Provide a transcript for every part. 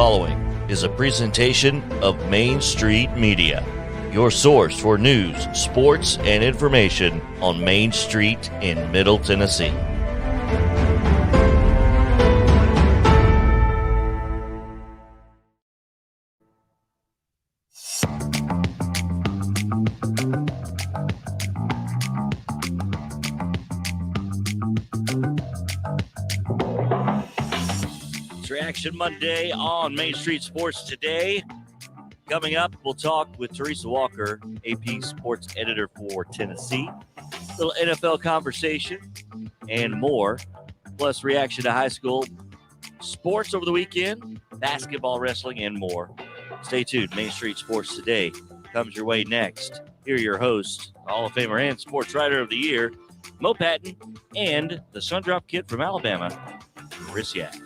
following is a presentation of Main Street Media, your source for news, sports, and information on Main Street in Middle Tennessee. Reaction Monday on Main Street Sports today. Coming up, we'll talk with Teresa Walker, AP Sports Editor for Tennessee. A little NFL conversation and more. Plus, reaction to high school sports over the weekend, basketball, wrestling, and more. Stay tuned. Main Street Sports today comes your way next. Here are your hosts, Hall of Famer and Sports Writer of the Year, Mo Patton, and the Sundrop Kid from Alabama, Chris Yak.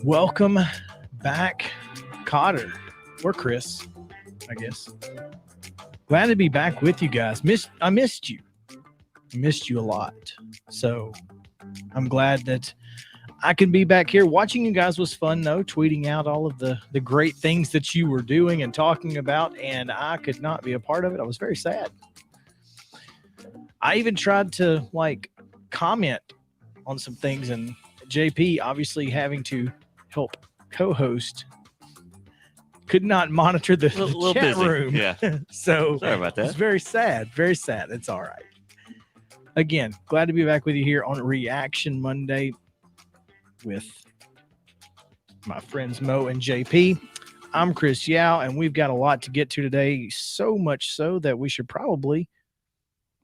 Welcome back, Cotter, or Chris, I guess. Glad to be back with you guys. I missed you. Missed you a lot. So I'm glad that I can be back here. Watching you guys was fun, though, tweeting out all of the great things that you were doing and talking about, and I could not be a part of it. I was very sad. I even tried to, comment on some things, and JP obviously having to help co-host could not monitor the chat room. Yeah. So sorry about that. It's very sad. Very sad. It's all right. Again, glad to be back with you here on Reaction Monday with my friends Mo and JP. I'm Chris Yao, and we've got a lot to get to today, so much so that we should probably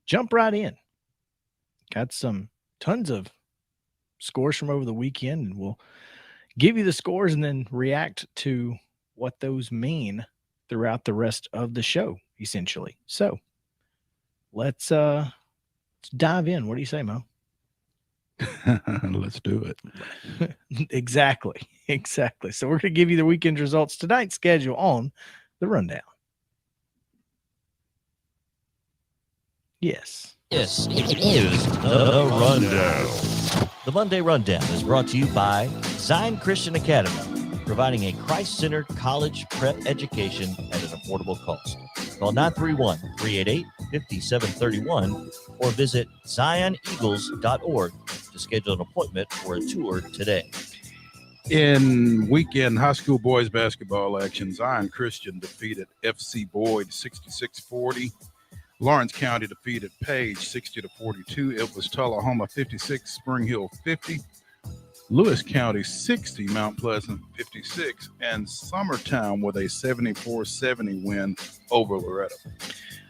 jump right in. Got some tons of scores from over the weekend, and we'll give you the scores and then react to what those mean throughout the rest of the show, essentially. So let's dive in. What do you say, Mo? Let's do it. Exactly. So we're going to give you the weekend results, tonight's schedule on the rundown. Yes, it is the Rundown. The Monday Rundown is brought to you by Zion Christian Academy, providing a Christ-centered college prep education at an affordable cost. Call 931-388-5731 or visit zioneagles.org to schedule an appointment for a tour today. In weekend high school boys basketball action, Zion Christian defeated FC Boyd 66-40. Lawrence County defeated Page 60-42. It was Tullahoma 56, Spring Hill 50. Lewis County 60, Mount Pleasant 56, and Summertown with a 74-70 win over Loretto.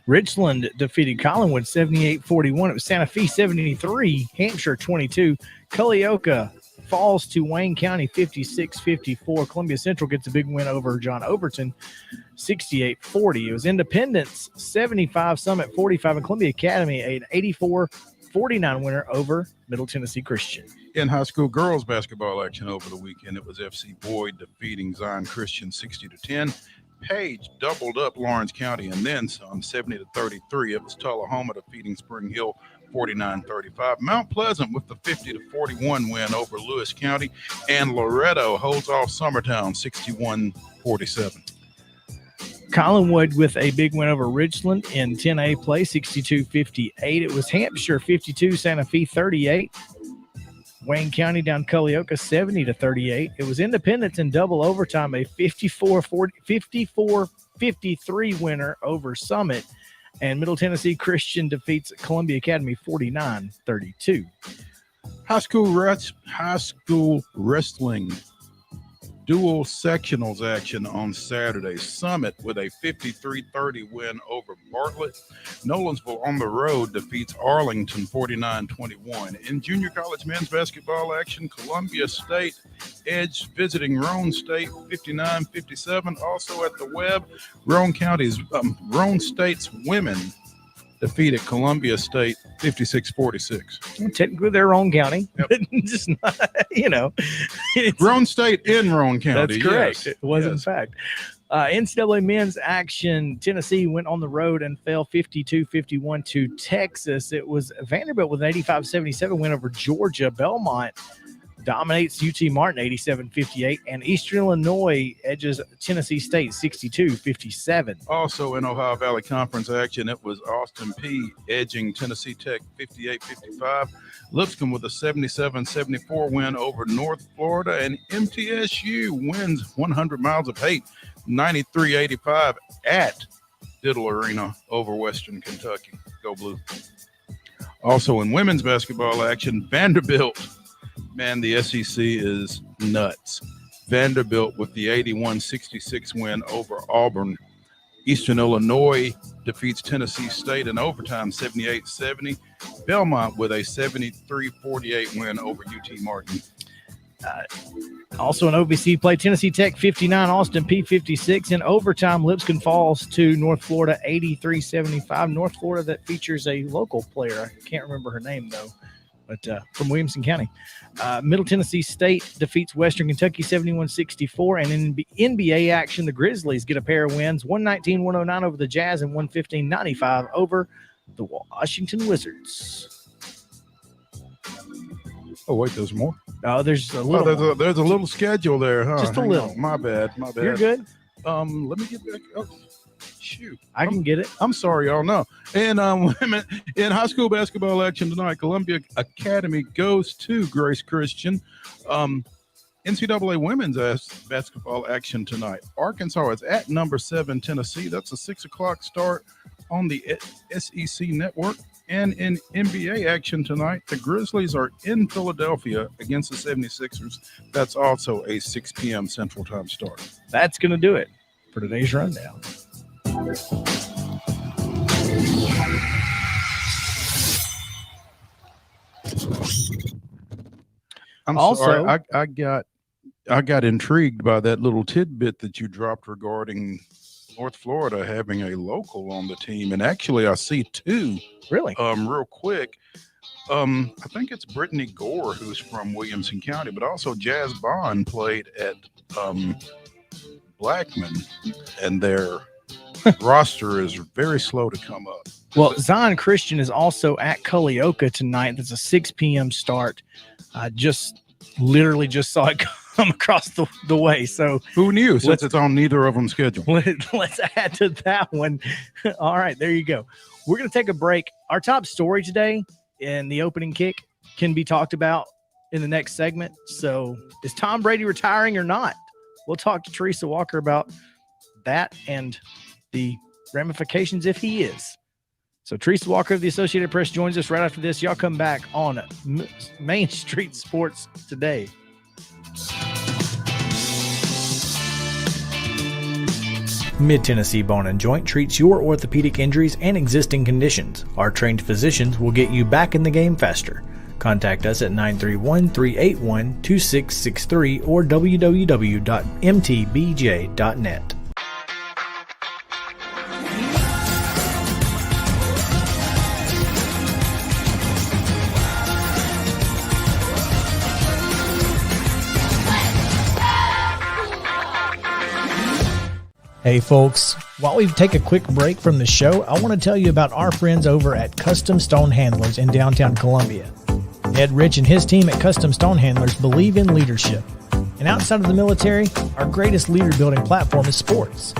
Richland defeated Collinwood 78-41. It was Santa Fe 73, Hampshire 22. Culleoka falls to Wayne County 56-54. Columbia Central gets a big win over John Overton 68-40. It was Independence 75, Summit 45, and Columbia Academy an 84-49 winner over Middle Tennessee Christian. In high school girls basketball action over the weekend, it was FC Boyd defeating Zion Christian 60-10. Page doubled up Lawrence County and then some, 70-33. It was Tullahoma defeating Spring Hill 49-35. Mount Pleasant with the 50-41 win over Lewis County, and Loretto holds off Summertown 61-47. Collinwood with a big win over Richland in 10A play, 62-58. It was Hampshire 52, Santa Fe 38. Wayne County down Culleoka 70-38. It was Independence in double overtime, a 54-53 winner over Summit. And Middle Tennessee Christian defeats Columbia Academy 49-32. High school wrestling dual sectionals action on Saturday. Summit with a 53-30 win over Bartlett. Nolensville on the road defeats Arlington 49-21. In junior college men's basketball action, Columbia State edged visiting Roane State 59-57. Also at the Webb, Roane State's women defeated Columbia State 56-46. Technically, they're Roane County, yep. But just not, Roane State in Roane County. That's correct. Yes. It was, in fact. NCAA men's action, Tennessee went on the road and fell 52-51 to Texas. It was Vanderbilt with an 85-77 win over Georgia. Belmont dominates UT Martin 87-58, and Eastern Illinois edges Tennessee State 62-57. Also in Ohio Valley Conference action, it was Austin Peay edging Tennessee Tech 58-55. Lipscomb with a 77-74 win over North Florida, and MTSU wins 100 Miles of Hate 93-85 at Diddle Arena over Western Kentucky. Go Blue. Also in women's basketball action, Vanderbilt. Man, the SEC is nuts. Vanderbilt with the 81-66 win over Auburn. Eastern Illinois defeats Tennessee State in overtime 78-70. Belmont with a 73-48 win over UT Martin. Also in OVC play, Tennessee Tech 59, Austin Peay 56. In overtime, Lipscomb falls to North Florida 83-75. North Florida that features a local player. I can't remember her name, though, but from Williamson County. Middle Tennessee State defeats Western Kentucky 71-64. And in NBA action, the Grizzlies get a pair of wins, 119-109 over the Jazz and 115-95 over the Washington Wizards. Oh, wait, there's more? Oh, there's a little. Oh, there's a little schedule there, huh? Just a Hang little. on. My bad. You're good. Let me get back. Oh, shoot. I can get it. I'm sorry, y'all know. And women in high school basketball action tonight, Columbia Academy goes to Grace Christian. NCAA women's basketball action tonight. Arkansas is at number 7 Tennessee. That's a 6 o'clock start on the SEC network. And in NBA action tonight, the Grizzlies are in Philadelphia against the 76ers. That's also a 6 p.m. Central Time start. That's going to do it for today's rundown. I'm Also- sorry. I got intrigued by that little tidbit that you dropped regarding North Florida having a local on the team. And actually, I see two. Really? Real quick. I think it's Brittany Gore, who's from Williamson County, but also Jazz Bond played at Blackman, and their roster is very slow to come up. Well, Zion Christian is also at Culleoka tonight. That's a 6 p.m. start. I literally just saw it come across the way. So Who knew, since it's on neither of them schedule? let's add to that one. All right, there you go. We're going to take a break. Our top story today in the opening kick can be talked about in the next segment. So is Tom Brady retiring or not? We'll talk to Teresa Walker about that and the ramifications if he is. So Teresa Walker of the Associated Press joins us right after this. Y'all come back on Main Street Sports Today. Mid-Tennessee Bone and Joint treats your orthopedic injuries and existing conditions. Our trained physicians will get you back in the game faster. Contact us at 931-381-2663 or www.mtbj.net. Hey folks, while we take a quick break from the show, I want to tell you about our friends over at Custom Stone Handlers in downtown Columbia. Ed Rich and his team at Custom Stone Handlers believe in leadership. And outside of the military, our greatest leader building platform is sports.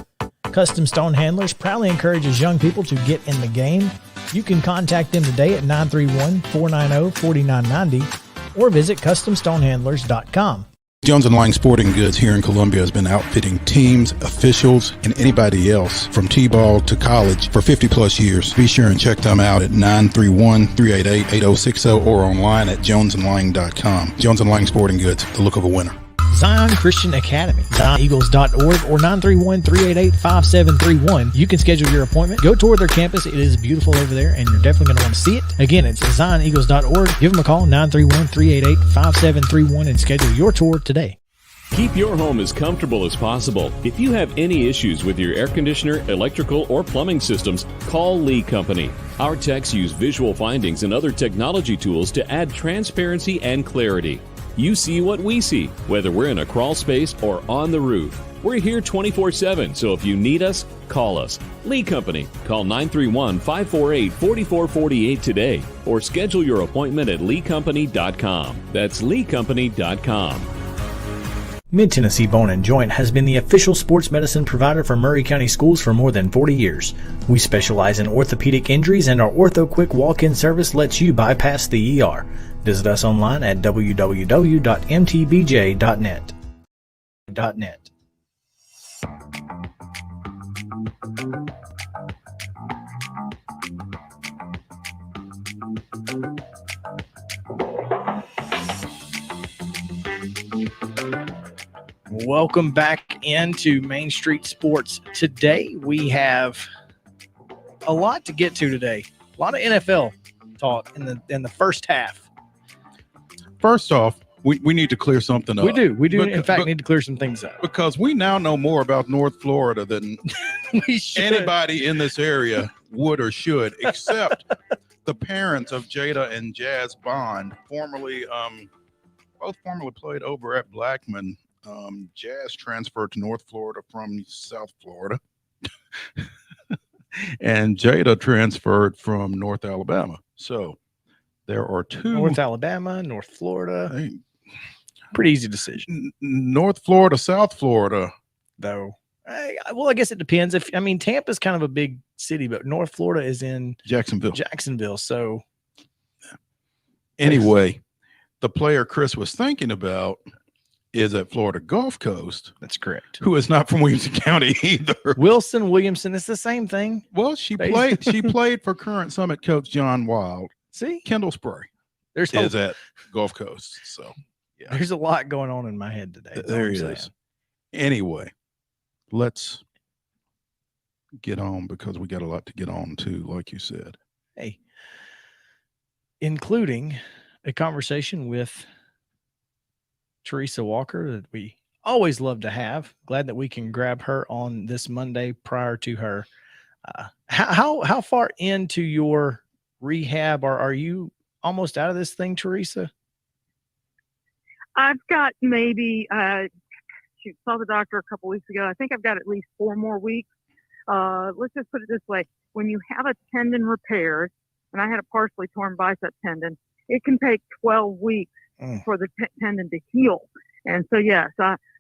Custom Stone Handlers proudly encourages young people to get in the game. You can contact them today at 931-490-4990 or visit CustomStonehandlers.com. Jones & Lang Sporting Goods here in Columbia has been outfitting teams, officials, and anybody else from T-ball to college for 50 plus years. Be sure and check them out at 931-388-8060 or online at jonesandlang.com. Jones & Lang Sporting Goods, the look of a winner. Zion Christian Academy, ZionEagles.org or 931-388-5731. You can schedule your appointment. Go tour their campus. It is beautiful over there, and you're definitely going to want to see it. Again, it's ZionEagles.org. Give them a call, 931-388-5731, and schedule your tour today. Keep your home as comfortable as possible. If you have any issues with your air conditioner, electrical, or plumbing systems, call Lee Company. Our techs use visual findings and other technology tools to add transparency and clarity. You see what we see, whether we're in a crawl space or on the roof. We're here 24/7, so if you need us, call us. Lee Company. Call 931-548-4448 today or schedule your appointment at leecompany.com. That's leecompany.com. Mid-Tennessee Bone & Joint has been the official sports medicine provider for Murray County Schools for more than 40 years. We specialize in orthopedic injuries, and our Ortho Quick walk-in service lets you bypass the ER. Visit us online at www.mtbj.net. Welcome back into Main Street Sports. Today we have a lot to get to today. A lot of NFL talk in the first half. First off, we need to clear something up. We do. But- In fact, but- need to clear some things up. Because we now know more about North Florida than We should. anybody in this area would or should, except the parents of Jada and Jazz Bond, both formerly played over at Blackman. Jazz transferred to North Florida from South Florida, and Jada transferred from North Alabama. So there are two. North Alabama, North Florida. Hey, Pretty easy decision, North Florida, South Florida. though. Well, I guess it depends. Tampa's kind of a big city, but North Florida is in Jacksonville. So Anyway, the player Chris was thinking about is at Florida Gulf Coast, that's correct. who is not from Williamson County either. Williamson, it's the same thing. Well, she Basically. played for current Summit coach John Wild. See, Kendall Spray there's is at Gulf Coast. So there's a lot going on in my head today. That's all there I'm he saying. is. Anyway, let's get on because we got a lot to get on too, like you said. Hey, including a conversation with Teresa Walker that we always love to have. Glad that we can grab her on this Monday prior to her. How far into your rehab are you almost out of this thing, Teresa? I've got maybe, saw the doctor a couple weeks ago. I think I've got at least 4 more weeks. Let's just put it this way. When you have a tendon repaired, and I had a partially torn bicep tendon, it can take 12 weeks for the tendon to heal. And so, yes,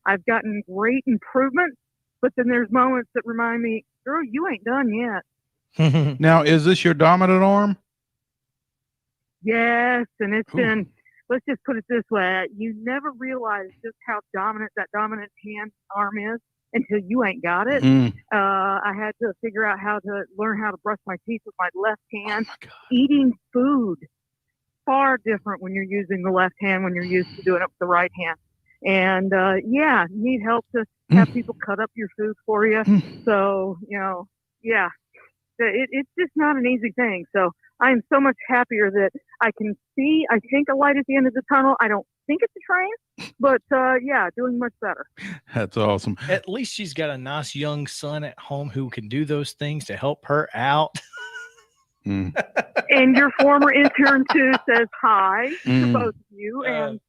I've gotten great improvement, but then there's moments that remind me, girl, you ain't done yet. Now, is this your dominant arm? Yes, and it's Ooh. been, let's just put it this way. You never realize just how dominant that dominant hand arm is until you ain't got it. I had to figure out learn how to brush my teeth with my left hand. Oh my God. Eating food, far different when you're using the left hand when you're used to doing it with the right hand. And you need help to have people cut up your food for you. So, it's just not an easy thing. So I am so much happier that I can see, I think, a light at the end of the tunnel. I don't think it's a train, but doing much better. That's awesome. At least she's got a nice young son at home who can do those things to help her out. Mm. And your former intern too says hi to Mm. both of you. And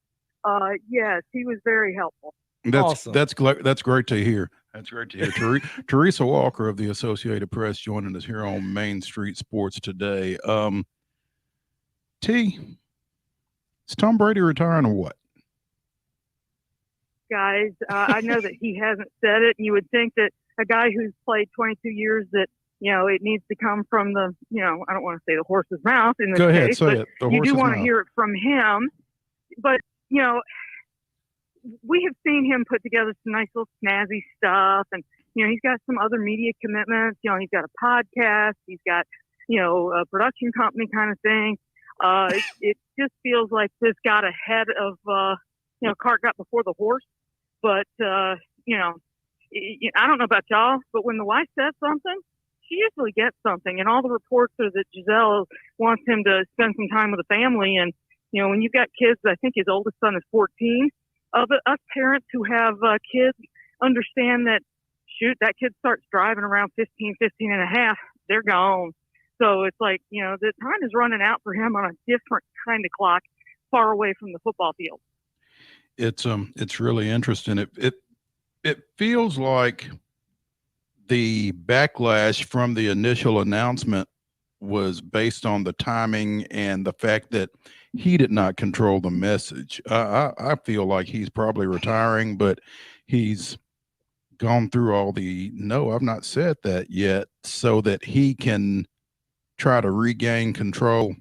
yes, he was very helpful. Awesome. That's great to hear. That's great to hear. Teresa Walker of the Associated Press joining us here on Main Street Sports today. T, is Tom Brady retiring or what? Guys, I know that he hasn't said it. You would think that a guy who's played 22 years that, it needs to come from the, I don't want to say the horse's mouth in this Go ahead, case, say but it. The you do horse's want to mouth. hear it from him. But, we have seen him put together some nice little snazzy stuff. And, he's got some other media commitments. He's got a podcast. He's got, a production company kind of thing. It just feels like this got ahead of, cart got before the horse. But, I don't know about y'all, but when the wife says something, she usually gets something. And all the reports are that Giselle wants him to spend some time with the family. And, when you've got kids, I think his oldest son is 14. Us parents who have kids understand that, shoot, that kid starts driving around 15 and a half, they're gone. So it's like, the time is running out for him on a different kind of clock, far away from the football field. It's really interesting. It feels like the backlash from the initial announcement was based on the timing and the fact that he did not control the message. I feel like he's probably retiring, but he's gone through all the no, I've not said that yet, so that he can try to regain control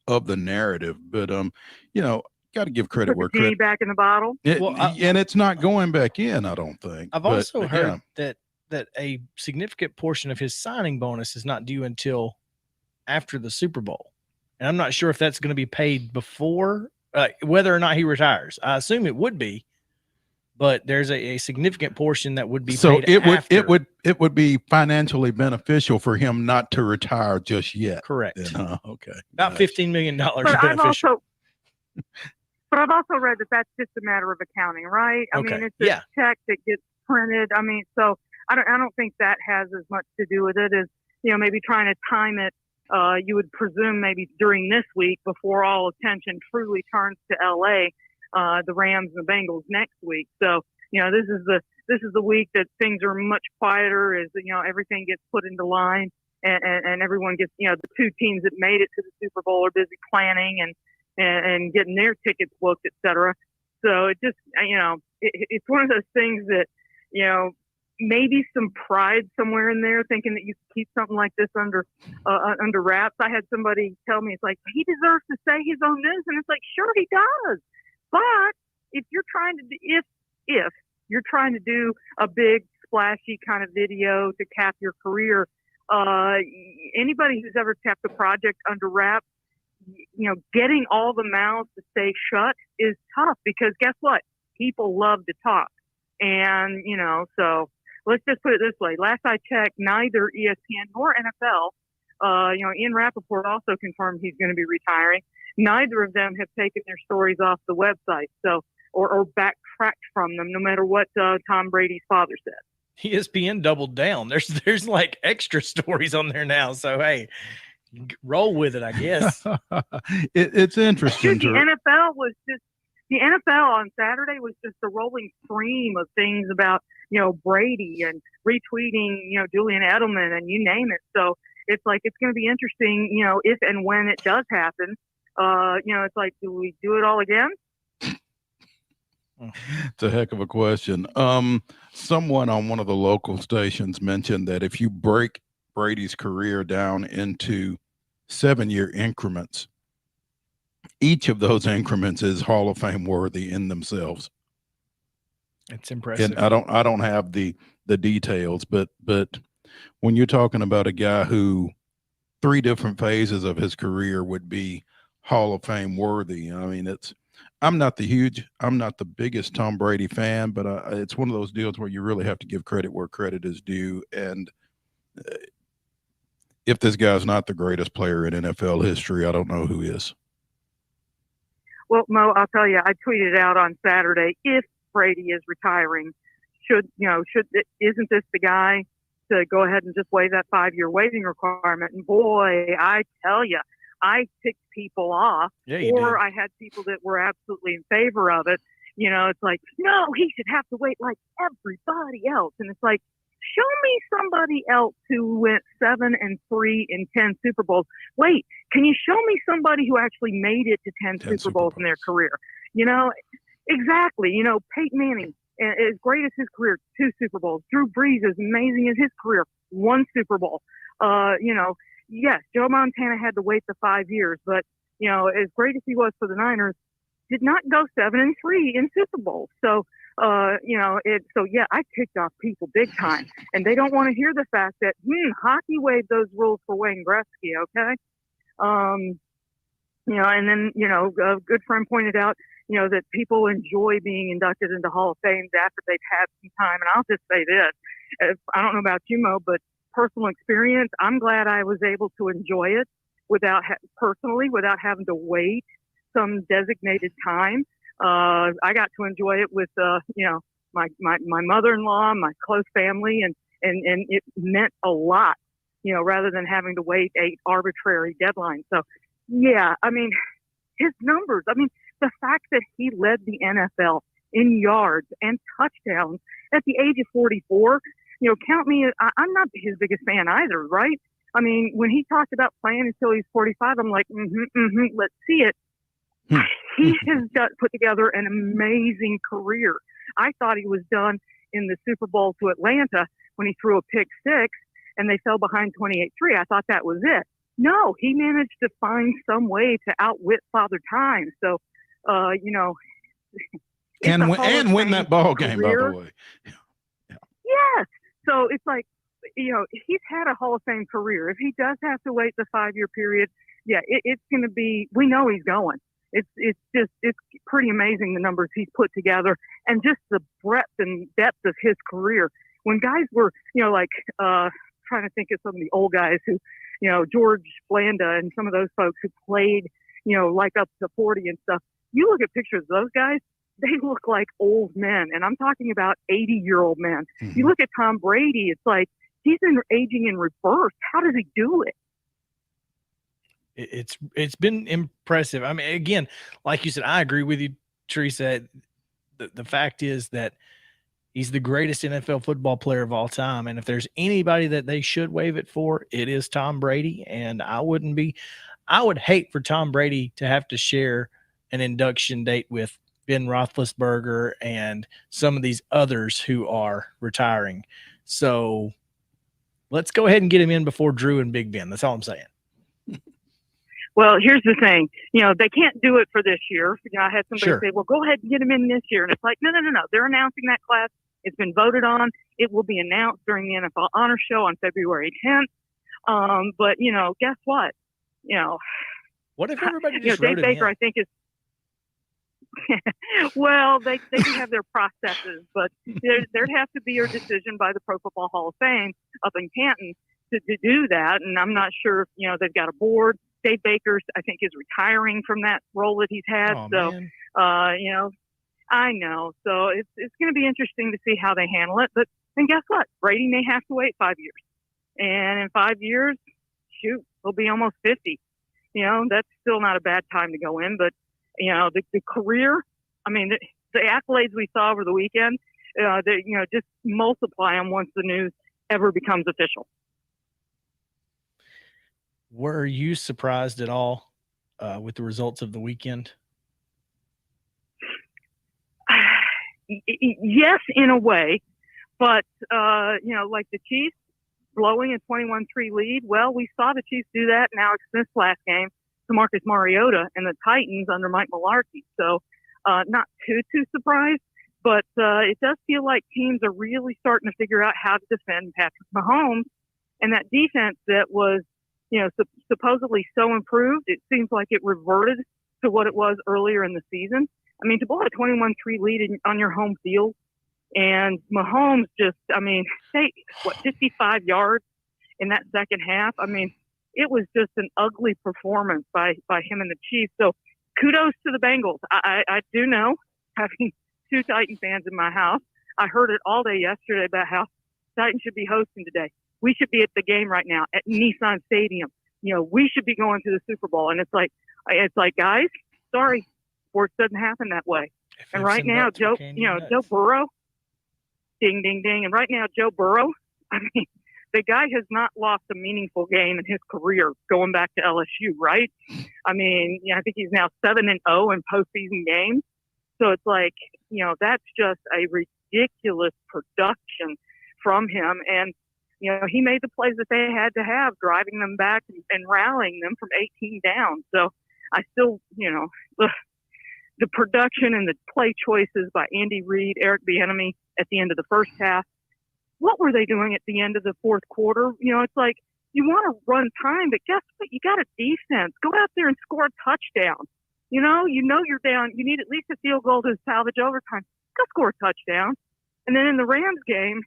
of the narrative. But got to give credit Put where the genie credit. back in the bottle. And it's not going back in, I don't think. I've also heard that a significant portion of his signing bonus is not due until after the Super Bowl. And I'm not sure if that's going to be paid before, whether or not he retires. I assume it would be, but there's a significant portion that would be paid after. It would be financially beneficial for him not to retire just yet. Correct. Then, okay. About $15 million beneficial. But I've also read that that's just a matter of accounting, right? I mean, it's a check that gets printed. I mean, so I don't think that has as much to do with it as, maybe trying to time it. You would presume maybe during this week before all attention truly turns to LA, the Rams and the Bengals next week. So, this is the week that things are much quieter as, everything gets put into line and everyone gets, the two teams that made it to the Super Bowl are busy planning and getting their tickets booked, et cetera. So it just, it's one of those things that, maybe some pride somewhere in there thinking that you can keep something like this under wraps. I had somebody tell me, it's like, he deserves to say his own news. And it's like, sure he does. But if you're trying to do a big splashy kind of video to cap your career, anybody who's ever kept a project under wraps, getting all the mouths to stay shut is tough because guess what? People love to talk. And, so let's just put it this way. Last I checked, neither ESPN nor NFL, Ian Rappaport also confirmed he's going to be retiring. Neither of them have taken their stories off the website, so or backtracked from them, no matter what Tom Brady's father said. ESPN doubled down. There's like extra stories on there now. So hey, roll with it, I guess. It's interesting. The NFL on Saturday was just a rolling stream of things about, Brady and retweeting, Julian Edelman and you name it. So it's like, it's going to be interesting, if and when it does happen. It's like, do we do it all again? It's a heck of a question. Someone on one of the local stations mentioned that if you break Brady's career down into 7-year increments, each of those increments is Hall of Fame worthy in themselves. It's impressive. And I don't have the details, but when you're talking about a guy who 3 different phases of his career would be Hall of Fame worthy, I mean, I'm not the biggest Tom Brady fan, but it's one of those deals where you really have to give credit where credit is due. And if this guy's not the greatest player in NFL history, I don't know who is. Well, Mo, I'll tell you, I tweeted out on Saturday, if Brady is retiring, isn't this the guy to go ahead and just waive that 5-year waiving requirement? And boy, I tell you, I ticked people off, or I had people that were absolutely in favor of it. It's like, no, he should have to wait like everybody else. And it's like, show me somebody else who went 7-3 in 10 Super Bowls. Wait, can you show me somebody who actually made it to 10 Super Bowls in their career? Exactly. Peyton Manning, as great as his career, 2 Super Bowls. Drew Brees, as amazing as his career, 1 Super Bowl. Yes, Joe Montana had to wait the 5 years, but, as great as he was for the Niners, did not go 7-3 in Super Bowls. So, I ticked off people big time, and they don't want to hear the fact that hockey waived those rules for Wayne Gretzky. Okay, and then a good friend pointed out that people enjoy being inducted into Hall of Fame after they've had some time. And I'll just say this: I don't know about you, Mo, but personal experience, I'm glad I was able to enjoy it without having to wait some designated time. I got to enjoy it with, my mother-in-law, my close family, and it meant a lot, rather than having to wait 8 arbitrary deadlines. So, yeah, I mean, his numbers, the fact that he led the NFL in yards and touchdowns at the age of 44, count me. I'm not his biggest fan either, right? I mean, when he talked about playing until he's 45, I'm like, let's see it. He has put together an amazing career. I thought he was done in the Super Bowl to Atlanta when he threw a pick six and they fell behind 28-3. I thought that was it. No, he managed to find some way to outwit Father Time. So, and win that ball game, by the way. Yes. So it's like, he's had a Hall of Fame career. If he does have to wait the 5-year period, it's going to be, we know he's going. It's pretty amazing the numbers he's put together and just the breadth and depth of his career. When guys were, trying to think of some of the old guys who, George Blanda and some of those folks who played, like up to 40 and stuff. You look at pictures of those guys, they look like old men. And I'm talking about 80-year-old men. Mm-hmm. You look at Tom Brady, it's like he's aging in reverse. How does he do it? It's been impressive. I mean, again, like you said, I agree with you, Teresa. The fact is that he's the greatest NFL football player of all time. And if there's anybody that they should waive it for, it is Tom Brady. And I would hate for Tom Brady to have to share an induction date with Ben Roethlisberger and some of these others who are retiring. So let's go ahead and get him in before Drew and Big Ben. That's all I'm saying. Well, here's the thing. They can't do it for this year. I had somebody say, well, go ahead and get him in this year. And it's like, no. They're announcing that class. It's been voted on. It will be announced during the NFL Honor Show on February 10th. But, guess what? What if everybody just Dave Baker, I think, is well, they do have their processes, but there'd have to be a decision by the Pro Football Hall of Fame up in Canton to do that. And I'm not sure if, they've got a board. Dave Baker, I think, is retiring from that role that he's had. Man. I know. So it's going to be interesting to see how they handle it. But then guess what? Brady may have to wait 5 years. And in 5 years, shoot, he'll be almost 50. That's still not a bad time to go in. But, the career, I mean, the accolades we saw over the weekend, just multiply them once the news ever becomes official. Were you surprised at all with the results of the weekend? Yes, in a way. But, like the Chiefs blowing a 21-3 lead, well, we saw the Chiefs do that in Alex Smith's last game to Marcus Mariota and the Titans under Mike Mularkey. So not too surprised. But it does feel like teams are really starting to figure out how to defend Patrick Mahomes. And that defense that was, supposedly so improved, it seems like it reverted to what it was earlier in the season. I mean, to blow a 21-3 lead on your home field, and Mahomes 55 yards in that second half. I mean, it was just an ugly performance by him and the Chiefs. So kudos to the Bengals. I do know, having two Titan fans in my house, I heard it all day yesterday about how Titans should be hosting today. We should be at the game right now at Nissan Stadium. We should be going to the Super Bowl. And it's like, guys, sorry, sports doesn't happen that way. And right now, Joe Burrow, ding, ding, ding. And right now, Joe Burrow, I mean, the guy has not lost a meaningful game in his career going back to LSU, right? I mean, I think he's now 7-0 in postseason games. So it's like, that's just a ridiculous production from him. And, he made the plays that they had to have, driving them back and rallying them from 18 down. So I still, the production and the play choices by Andy Reid, Eric Bieniemy at the end of the first half, what were they doing at the end of the fourth quarter? It's like you want to run time, but guess what? You got a defense. Go out there and score a touchdown. You're down. You need at least a field goal to salvage overtime. Go score a touchdown. And then in the Rams game,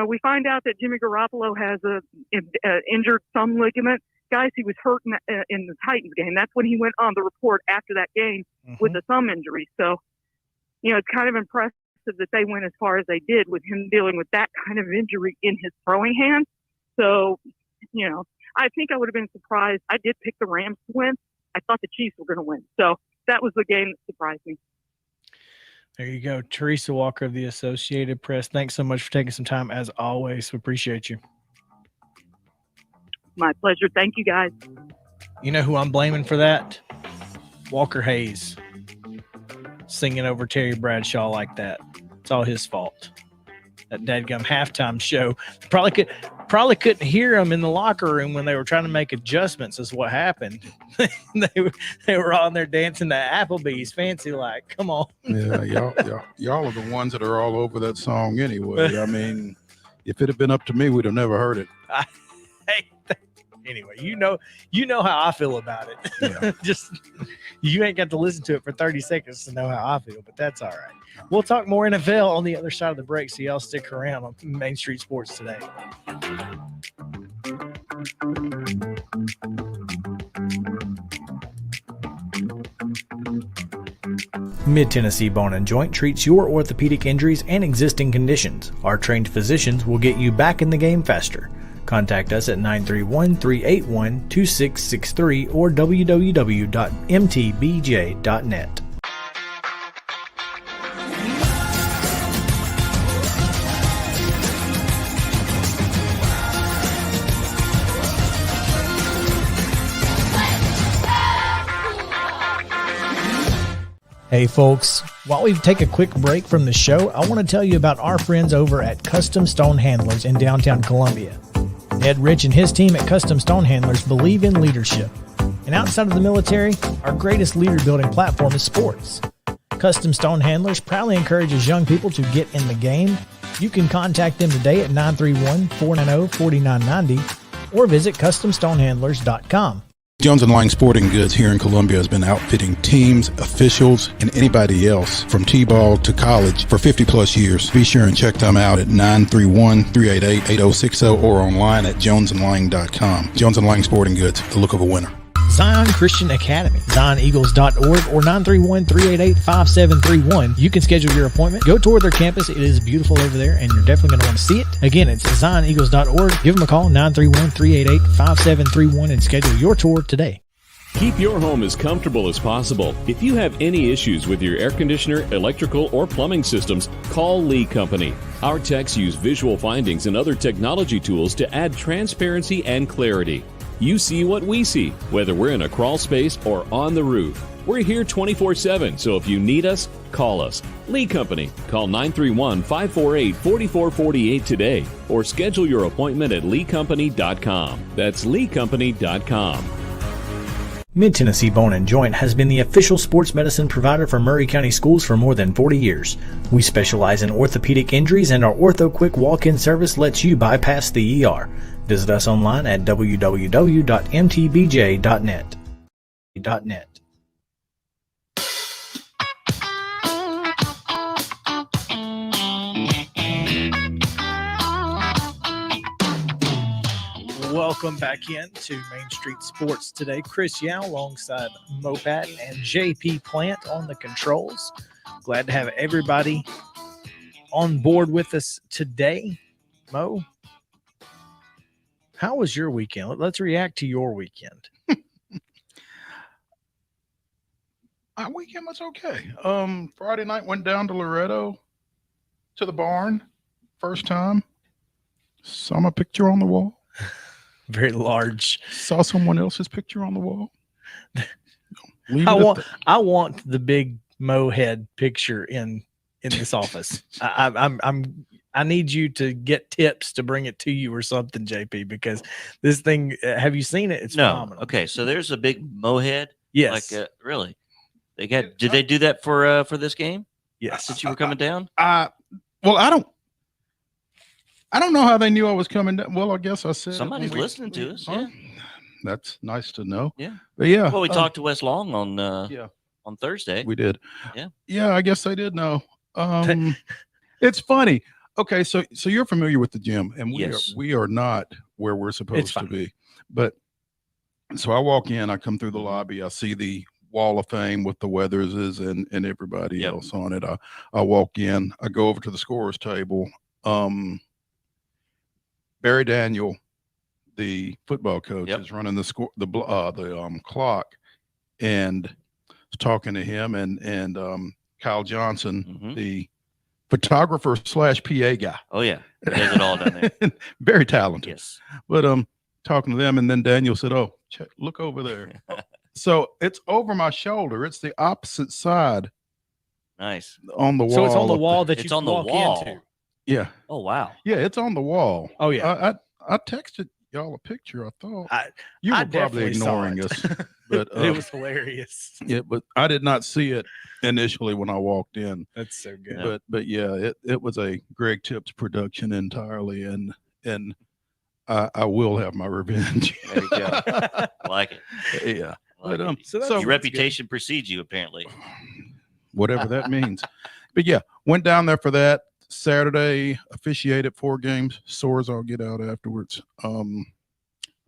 we find out that Jimmy Garoppolo has a injured thumb ligament. Guys, he was hurt in the Titans game. That's when he went on the report after that game with a thumb injury. So, it's kind of impressive that they went as far as they did with him dealing with that kind of injury in his throwing hand. So, I think I would have been surprised. I did pick the Rams to win, I thought the Chiefs were going to win. So that was the game that surprised me. There you go. Teresa Walker of the Associated Press. Thanks so much for taking some time as always. We appreciate you. My pleasure. Thank you, guys. You know who I'm blaming for that? Walker Hayes singing over Terry Bradshaw like that. It's all his fault. That dadgum halftime show. Probably couldn't hear them in the locker room when they were trying to make adjustments is what happened. they were on there dancing to Applebee's fancy like. Come on. Yeah, y'all are the ones that are all over that song anyway. I mean, if it had been up to me, we'd have never heard it. Anyway, you know how I feel about it. Yeah. Just you ain't got to listen to it for 30 seconds to know how I feel, but that's all right. We'll talk more NFL on the other side of the break, so y'all stick around on Main Street Sports Today. Mid-Tennessee Bone and Joint treats your orthopedic injuries and existing conditions. Our trained physicians will get you back in the game faster. Contact us at 931-381-2663 or www.mtbj.net. Hey folks, while we take a quick break from the show, I want to tell you about our friends over at Custom Stone Handlers in downtown Columbia. Ed Rich and his team at Custom Stone Handlers believe in leadership. And outside of the military, our greatest leader building platform is sports. Custom Stone Handlers proudly encourages young people to get in the game. You can contact them today at 931-490-4990 or visit CustomStonehandlers.com. Jones & Lang Sporting Goods here in Columbia has been outfitting teams, officials, and anybody else from T-ball to college for 50-plus years. Be sure and check them out at 931-388-8060 or online at jonesandlang.com. Jones & Lang Sporting Goods, the look of a winner. Zion Christian Academy, ZionEagles.org or 931-388-5731. You can schedule your appointment. Go tour their campus. It is beautiful over there, and you're definitely going to want to see it. Again, it's ZionEagles.org. Give them a call, 931-388-5731, and schedule your tour today. Keep your home as comfortable as possible. If you have any issues with your air conditioner, electrical, or plumbing systems, call Lee Company. Our techs use visual findings and other technology tools to add transparency and clarity. You see what we see, whether we're in a crawl space or on the roof. We're here 24/7, so if you need us, call us. Lee Company. Call 931-548-4448 today or schedule your appointment at leecompany.com. That's leecompany.com. Mid-Tennessee Bone and Joint has been the official sports medicine provider for Maury County Schools for more than 40 years. We specialize in orthopedic injuries, and our Ortho Quick walk-in service lets you bypass the ER. Visit us online at www.mtbj.net. Welcome back in to Main Street Sports Today. Chris Yao alongside Mo Patton and JP Plant on the controls. Glad to have everybody on board with us today. Mo, how was your weekend? Let's react to your weekend. My weekend was okay. Friday night went down to Loretto to the barn. First time. Saw my picture on the wall. Very large. Saw someone else's picture on the wall. I want the big Mo head picture in this office. I need you to get tips to bring it to you or something, JP, because this thing, have you seen it? It's phenomenal. Okay, so there's a big Mo head. Yes. Like really? Did they do that for this game? Yes. Since you were coming down? Well, I don't know how they knew I was coming down. Well, I guess I said Somebody's listening to us. Yeah. That's nice to know. Yeah. But yeah. Well, we talked to Wes Long on Thursday. We did. Yeah. Yeah, I guess they did know. It's funny. Okay, so you're familiar with the gym, and we are not where we're supposed to be. But so I walk in, I come through the lobby, I see the Wall of Fame with the Weatherses and everybody else on it. I walk in, I go over to the scorer's table. Barry Daniel, the football coach, is running the clock, and was talking to him and Kyle Johnson, Mhm. the photographer / PA guy. Oh yeah, he does it all down there. Very talented. Yes. But talking to them, and then Daniel said, "Oh, look over there." So it's over my shoulder. It's the opposite side Nice. on the wall. So it's on the up wall that It's you on the walk wall. into. Yeah, Oh wow. yeah, it's on the wall. Oh yeah. I texted y'all a picture. I thought I you I were probably definitely saw ignoring it. us, but it was hilarious. yeah, but I did not see it initially when I walked in. That's so good. Yeah. But yeah, it was a Greg Tips production entirely, and I will have my revenge. There you go. I like it. Yeah, I like but it. So that's so Your reputation precedes you, apparently. whatever that means. But yeah, went down there for that Saturday, officiated 4 games, sores I'll get out afterwards. And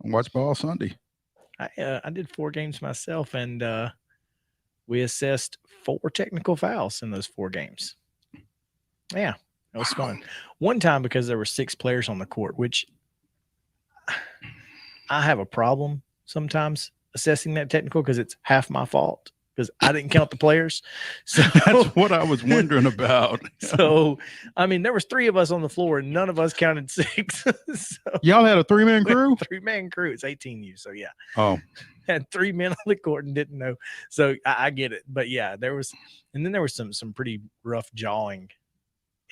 watch ball Sunday. I did 4 games myself, and we assessed 4 technical fouls in those 4 games. Yeah, it was fun. One time because there were 6 players on the court, which I have a problem sometimes assessing that technical because it's half my fault because I didn't count the players. So That's what I was wondering about. so I mean, there was 3 of us on the floor, and none of us counted 6. So Y'all had a 3-man crew? 3-man crew. It's 18U. So yeah. Oh, Had 3 men on the court and didn't know. So I get it. But yeah, there was, and then there was some pretty rough jawing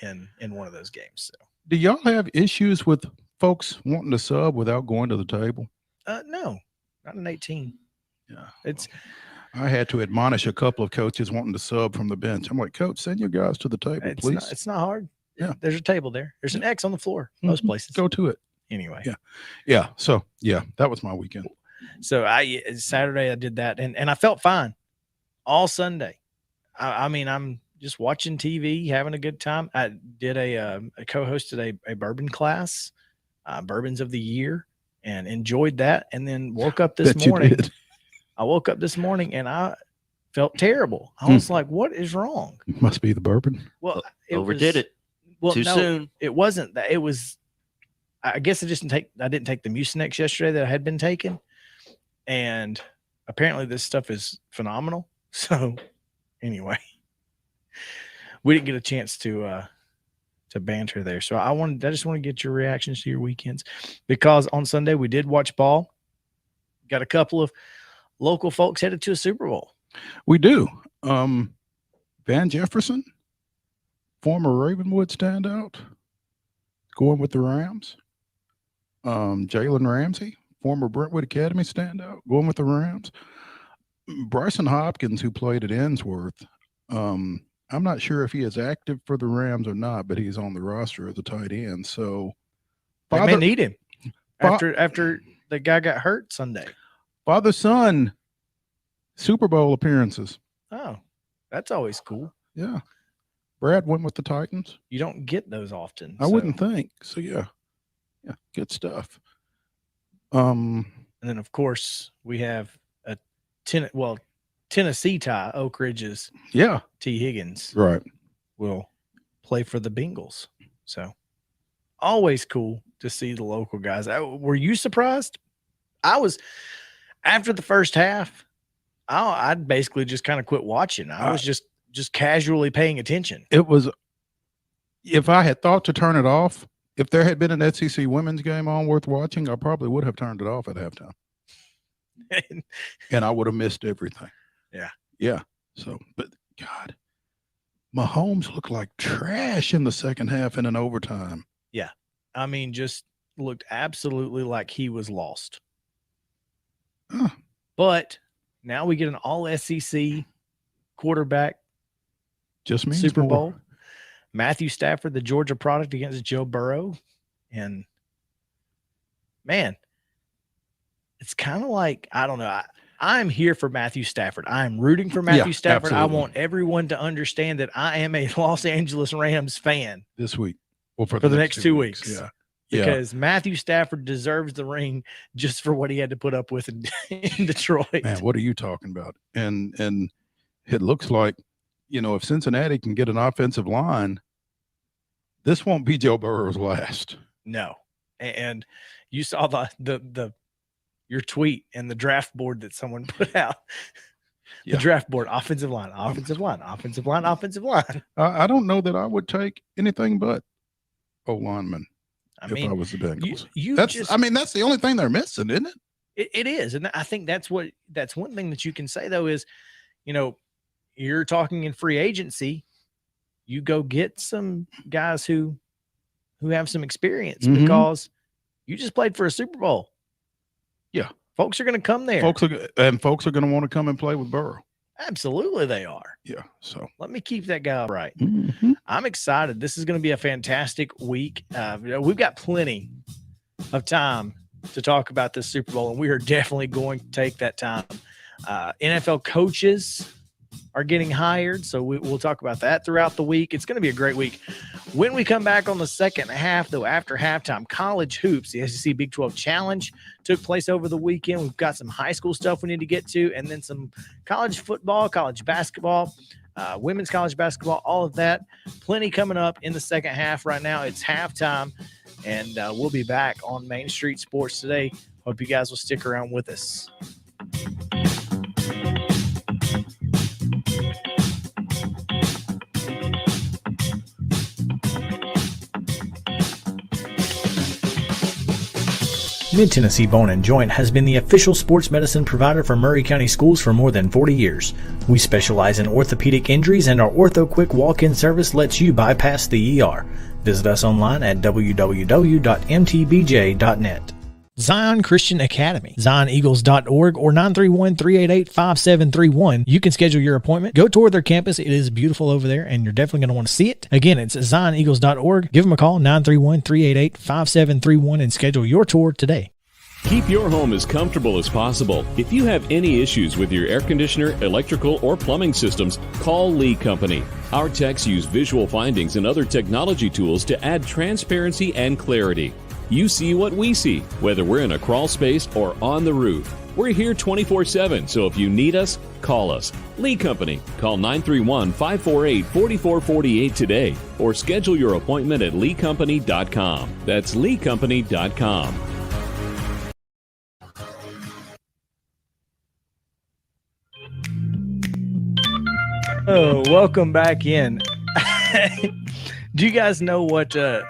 in one of those games. So do y'all have issues with folks wanting to sub without going to the table? no, not an 18. Yeah. It's I had to admonish a couple of coaches wanting to sub from the bench. I'm like, Coach, send your guys to the table, please. it's not hard. Yeah. There's a table there. There's an X on the floor, most Mhm. places. Go to it. Anyway. Yeah. Yeah. So yeah, that was my weekend. So Saturday I did that and I felt fine all Sunday. I mean, I'm just watching TV, having a good time. I did I co-hosted a bourbon class, bourbons of the year, and enjoyed that. And then woke up this Bet you morning. did. I woke up this morning and I felt terrible. I was like, what is wrong? Must be the bourbon. Well, Overdid it. Well, Too no, soon. it wasn't that. It was, I guess I didn't take the Mucinex yesterday that I had been taking. And apparently this stuff is phenomenal. So anyway, we didn't get a chance to banter there. So I just want to get your reactions to your weekends, because on Sunday we did watch ball. Got a couple of local folks headed to a Super Bowl. We do. Van Jefferson, former Ravenwood standout, going with the Rams. Jalen Ramsey, former Brentwood Academy standout, going with the Rams. Bryson Hopkins, who played at Ensworth. I'm not sure if he is active for the Rams or not, but he's on the roster as a tight end. So They may need him Fa- after the guy got hurt Sunday. father-son Super Bowl appearances. Oh, that's always cool. Yeah. Brad went with the Titans. You don't get those often. I wouldn't think. So yeah. Yeah, good stuff. And then of course we have a Tennessee tie. Oak Ridge's Yeah, T. Higgins right. will play for the Bengals. So always cool to see the local guys. Were you surprised? I was. After the first half, I'd basically just kind of quit watching. I was just casually paying attention. It was, if I had thought to turn it off, if there had been an SEC women's game on worth watching, I probably would have turned it off at halftime, and I would have missed everything. Yeah. Yeah. So, but God, Mahomes looked like trash in the second half and in overtime. I mean, just looked absolutely like he was lost. Huh. But now we get an all SEC quarterback Just means Super more. Bowl. Matthew Stafford, the Georgia product, against Joe Burrow. And man, it's kind of like, I don't know. I'm here for Matthew Stafford. I'm rooting for Matthew Yeah, Stafford. absolutely. I want everyone to understand that I am a Los Angeles Rams fan This week. Well, for the next 2 weeks. Yeah. Yeah. because Matthew Stafford deserves the ring just for what he had to put up with in Detroit. Man, what are you talking about? And it looks like, if Cincinnati can get an offensive line, this won't be Joe Burrow's last. No. And you saw your tweet and the draft board that someone put out. Yeah. The draft board, offensive line, offensive line, offensive line, offensive line. I don't know that I would take anything but O-lineman I if mean, I was the Bengals. that's that's the only thing they're missing, isn't it? it is. And I think that's one thing that you can say, though, is, you're talking in free agency, you go get some guys who have some experience because you just played for a Super Bowl. Yeah. Folks are going to come there. Folks are going to want to come and play with Burrow. Absolutely they are. Yeah. So let me keep that guy right. I'm excited. This is going to be a fantastic week. We've got plenty of time to talk about this Super Bowl, and we are definitely going to take that time. NFL coaches are getting hired, so we'll talk about that throughout the week. It's going to be a great week. When we come back on the second half, though, after halftime, college hoops, the SEC Big 12 Challenge took place over the weekend. We've got some high school stuff we need to get to, and then some college football, college basketball, women's college basketball, all of that. Plenty coming up in the second half. Right now, it's halftime, and we'll be back on Main Street Sports today. Hope you guys will stick around with us. Mid-Tennessee Bone & Joint has been the official sports medicine provider for Maury County Schools for more than 40 years. We specialize in orthopedic injuries, and our Ortho Quick walk-in service lets you bypass the ER. Visit us online at www.mtbj.net. Zion Christian Academy, zioneagles.org or 931-388-5731. You can schedule your appointment. Go tour their campus. It is beautiful over there, and you're definitely going to want to see it. Again, it's zioneagles.org. Give them a call, 931-388-5731, and schedule your tour today. Keep your home as comfortable as possible. If you have any issues with your air conditioner, electrical, or plumbing systems, call Lee Company. Our techs use visual findings and other technology tools to add transparency and clarity. You see what we see, whether we're in a crawl space or on the roof. We're here 24/7, so if you need us, call us. Lee Company. Call 931-548-4448 today or schedule your appointment at leecompany.com. That's leecompany.com. Oh, welcome back in. Do you guys know what the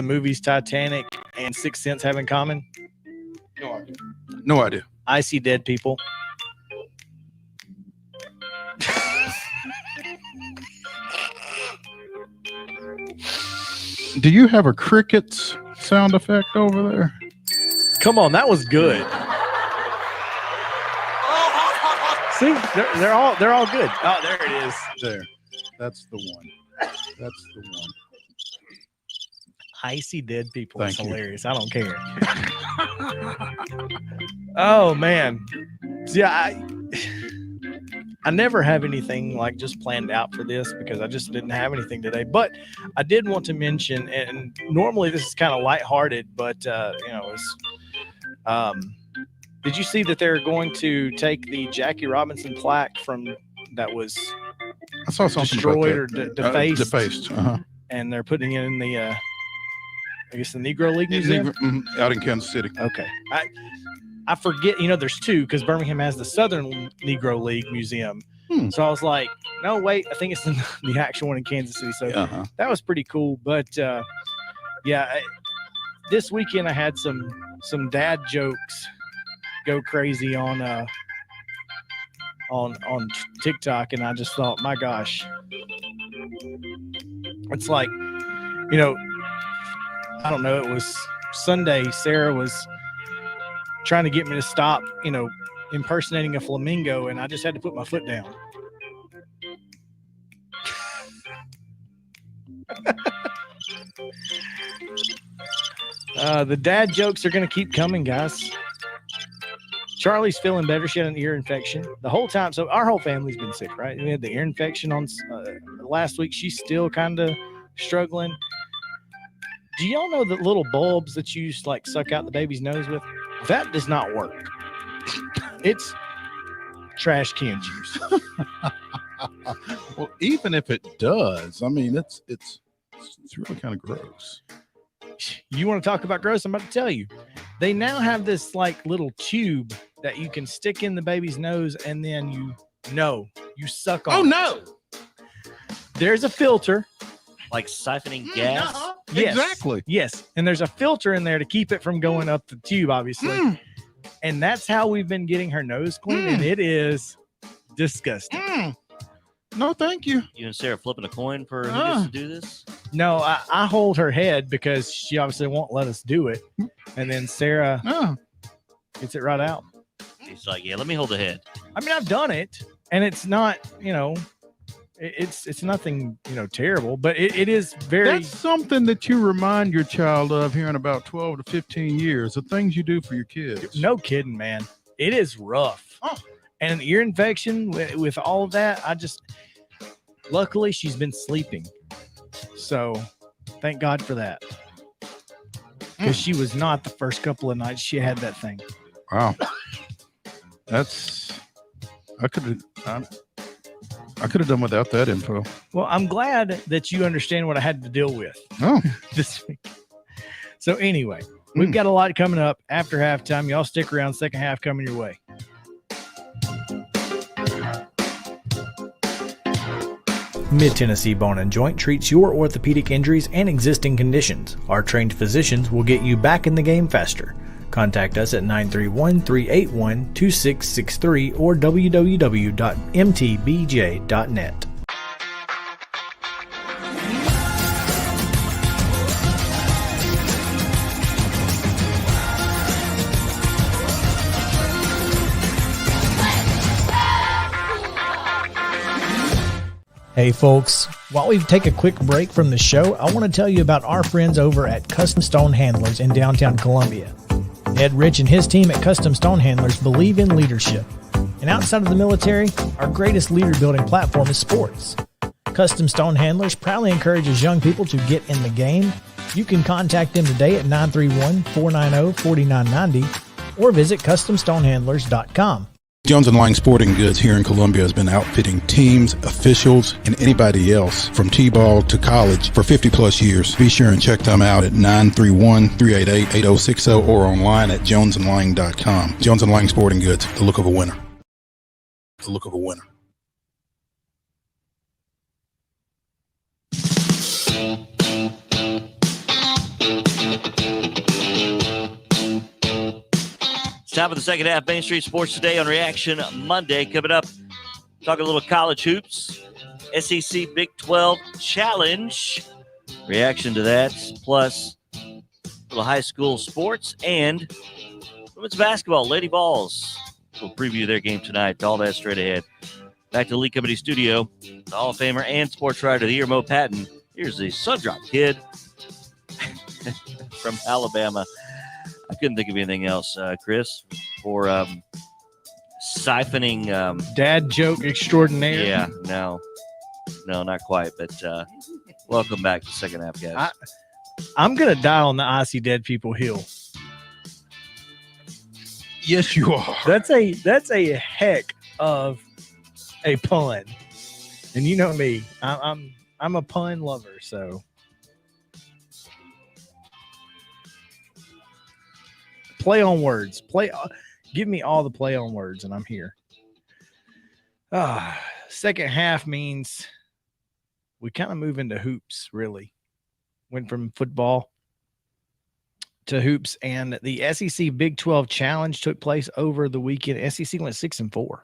movies Titanic and Sixth Sense have in common? no idea. I see dead people. Do you have a crickets sound effect over there? Come on, that was good. See, they're all good. Oh, there it is. There. That's the one. That's the one. I see dead people. Thank It's you. hilarious. I don't care. Oh man. See, I never have anything like just planned out for this because I just didn't have anything today. But I did want to mention, and normally this is kind of lighthearted, but it's did you see that they're going to take the Jackie Robinson plaque from that was I saw something destroyed or about that. defaced, Defaced. and they're putting it in the I guess the Negro League Museum? Out in Kansas City. Okay. I forget, there's two because Birmingham has the Southern Negro League Museum. So I was like, no, wait, I think it's in the actual one in Kansas City. So that was pretty cool. But this weekend I had some dad jokes go crazy on TikTok, and I just thought, my gosh, it's like, I don't know, it was Sunday, Sarah was trying to get me to stop, impersonating a flamingo, and I just had to put my foot down. The dad jokes are going to keep coming, guys. Charlie's feeling better. She had an ear infection the whole time. So our whole family's been sick, right? We had the ear infection on last week. She's still kind of struggling. Do y'all know the little bulbs that you used to like suck out the baby's nose with? That does not work. It's trash can juice. Well, even if it does, I mean, it's really kind of gross. You want to talk about gross? I'm about to tell you. They now have this like little tube that you can stick in the baby's nose and then you suck on. Oh it. no! There's a filter. Like siphoning gas. Yes. Exactly. Yes, and there's a filter in there to keep it from going up the tube, obviously. And that's how we've been getting her nose clean, and it is disgusting. No, thank you. You and Sarah flipping a coin for who gets to do this? No, I hold her head because she obviously won't let us do it, and then Sarah gets it right out. He's like, yeah, let me hold the head. I mean, I've done it, and it's not, it's nothing, terrible, but it is very. That's something that you remind your child of here in about 12 to 15 years, the things you do for your kids. No kidding, man. It is rough. And an ear infection with all of that, luckily she's been sleeping. So thank God for that. Because she was not the first couple of nights she had that thing. Wow. I could have done without that info. Well, I'm glad that you understand what I had to deal with Oh, this week. So anyway, we've got a lot coming up after halftime. Y'all stick around. Second half coming your way. Mid-Tennessee Bone and Joint treats your orthopedic injuries and existing conditions. Our trained physicians will get you back in the game faster. Contact us at 931-381-2663 or www.mtbj.net. Hey folks, while we take a quick break from the show, I want to tell you about our friends over at Custom Stone Handlers in downtown Columbia. Ed Rich and his team at Custom Stone Handlers believe in leadership. And outside of the military, our greatest leader building platform is sports. Custom Stone Handlers proudly encourages young people to get in the game. You can contact them today at 931-490-4990 or visit CustomStonehandlers.com. Jones & Lang Sporting Goods here in Columbia has been outfitting teams, officials, and anybody else from T-ball to college for 50 plus years. Be sure and check them out at 931-388-8060 or online at jonesandlang.com. Jones & Lang Sporting Goods, the look of a winner. The look of a winner. It's time for the second half. Main Street Sports Today on Reaction Monday. Coming up, talk a little college hoops, SEC Big 12 Challenge. Reaction to that, plus a little high school sports and women's basketball. Lady Vols will preview their game tonight. All that straight ahead. Back to the Lee Company studio. The Hall of Famer and sports writer of the year, Mo Patton. Here's the Sundrop Kid from Alabama. I couldn't think of anything else, Chris, for siphoning. Dad joke extraordinaire. Yeah, no, not quite. But welcome back to the second half, guys. I'm going to die on the I See Dead People hill. Yes, you are. That's a heck of a pun. And you know me, I'm a pun lover, so. Play on words. Give me all the play on words, and I'm here. Second half means we kind of move into hoops, really. Went from football to hoops, and the SEC Big 12 Challenge took place over the weekend. SEC went 6-4.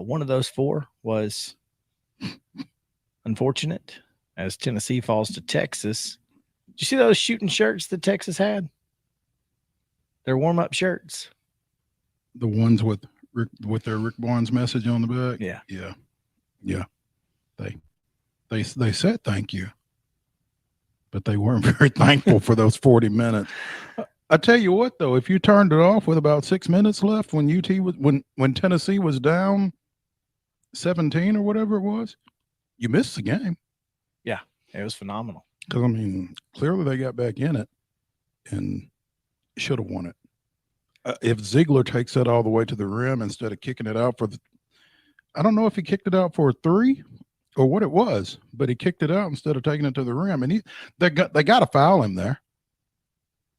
One of those four was unfortunate, as Tennessee falls to Texas. Did you see those shooting shirts that Texas had? Their warm-up shirts. The ones with their Rick Barnes message on the back. Yeah. They said thank you, but they weren't very thankful for those 40 minutes. I tell you what, though, if you turned it off with about 6 minutes left when when Tennessee was down 17 or whatever it was, you missed the game. Yeah, it was phenomenal. Because I mean, clearly they got back in it and should have won it. If Ziegler takes that all the way to the rim instead of kicking it out I don't know if he kicked it out for a three or what it was, but he kicked it out instead of taking it to the rim, and they got to foul him there.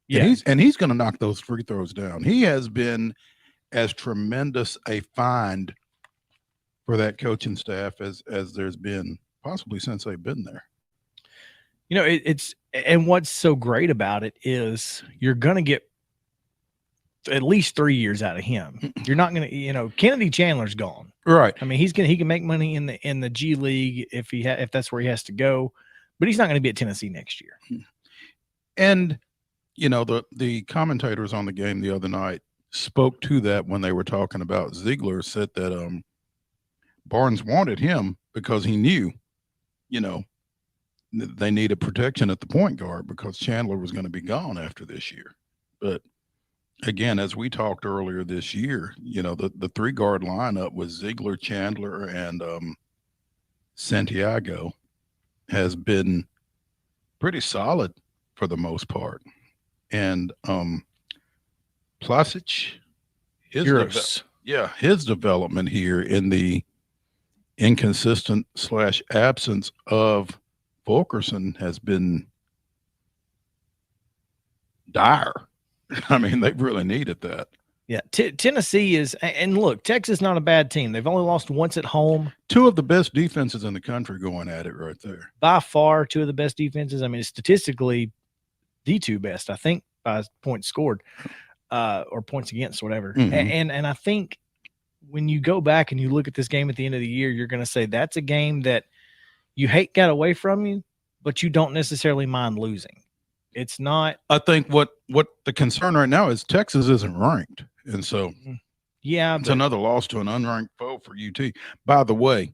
Yeah, and he's going to knock those free throws down. He has been as tremendous a find for that coaching staff as there's been possibly since they've been there. You know, and what's so great about it is you're going to get at least 3 years out of him. You're not going to, Kennedy Chandler's gone. Right. I mean, he can make money in the G League if if that's where he has to go, but he's not going to be at Tennessee next year. And the commentators on the game the other night spoke to that when they were talking about Ziegler, said that Barnes wanted him because he knew, they needed protection at the point guard because Chandler was going to be gone after this year. But again, as we talked earlier this year, the 3-guard lineup with Ziegler, Chandler, and Santiago has been pretty solid for the most part. And Plasic, his development here in the inconsistent / absence of Fulkerson has been dire. I mean, they really needed that. Yeah, Tennessee is, and look, Texas is not a bad team. They've only lost once at home. 2 of the best defenses in the country going at it right there. By far, 2 of the best defenses. I mean, statistically, the 2 best, I think, by points scored or points against, whatever. Mm-hmm. And I think when you go back and you look at this game at the end of the year, you're going to say that's a game that you hate got away from you, but you don't necessarily mind losing. It's not. I think what the concern right now is Texas isn't ranked. And so it's another loss to an unranked foe for UT. By the way,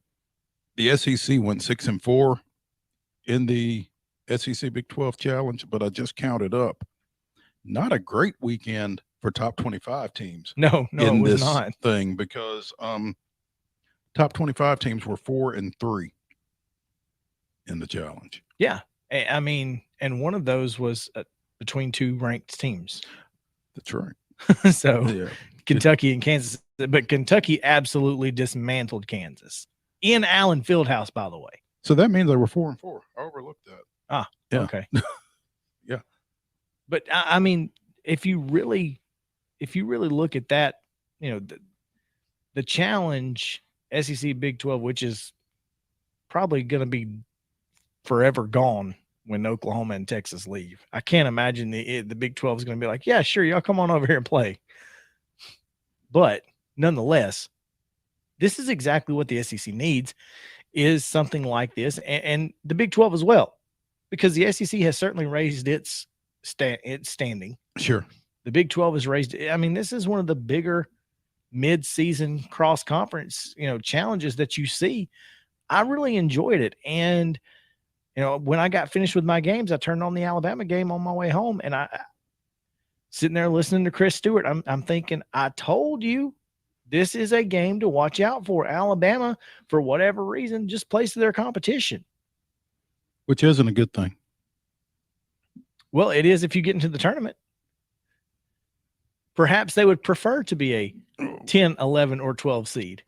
the SEC went 6-4 in the SEC Big 12 Challenge, but I just counted up. Not a great weekend for top 25 teams. No, in it was this not. thing because top 25 teams were 4-3 in the challenge. Yeah. I mean, and one of those was between 2 ranked teams. That's right. So Yeah. Kentucky and Kansas, but Kentucky absolutely dismantled Kansas in Allen Fieldhouse, by the way. So that means they were 4-4. I overlooked that. Yeah. Okay. Yeah. But I mean, if you really look at that, the challenge SEC Big 12, which is probably going to be forever gone when Oklahoma and Texas leave. I can't imagine the Big 12 is going to be like, yeah, sure, y'all come on over here and play. But nonetheless, this is exactly what the SEC needs, is something like this, and the Big 12 as well, because the SEC has certainly raised its standing. Sure. The Big 12 has raised. I mean, this is one of the bigger mid-season cross-conference, challenges that you see. I really enjoyed it, and when I got finished with my games, I turned on the Alabama game on my way home, and I sitting there listening to Chris Stewart. I'm thinking, I told you this is a game to watch out for. Alabama, for whatever reason, just plays to their competition. Which isn't a good thing. Well, it is if you get into the tournament. Perhaps they would prefer to be a 10, 11, or 12 seed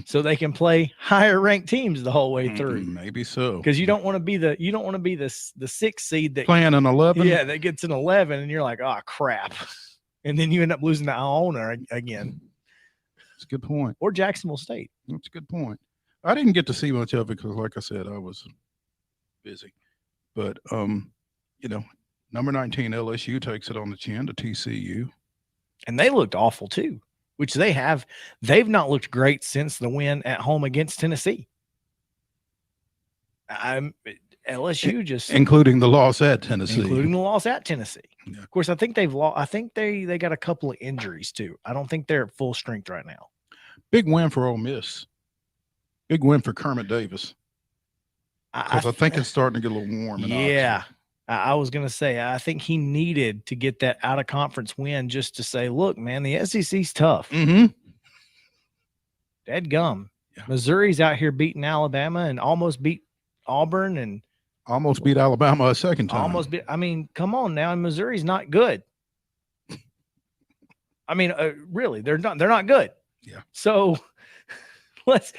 so they can play higher ranked teams the whole way through. Maybe so. Because you don't want to be the 6th seed that playing an 11. Yeah, that gets an 11 and you're like, oh crap. And then you end up losing to Iona again. That's a good point. Or Jacksonville State. That's a good point. I didn't get to see much of it because, like I said, I was busy. But number 19 LSU takes it on the chin to TCU. And they looked awful too, which they have. They've not looked great since the win at home against Tennessee. LSU just including the loss at Tennessee. Yeah. Of course, I think they've lost. I think they got a couple of injuries too. I don't think they're at full strength right now. Big win for Ole Miss. Big win for Kermit Davis. Because I think it's starting to get a little warm. Yeah. I was going to say, I think he needed to get that out of conference win just to say, look, man, the SEC's tough. Mm-hmm. Dadgum. Yeah. Missouri's out here beating Alabama and almost beat Auburn and almost beat Alabama a second time. I mean, come on now. And Missouri's not good. I mean, really, they're not good. Yeah. So it's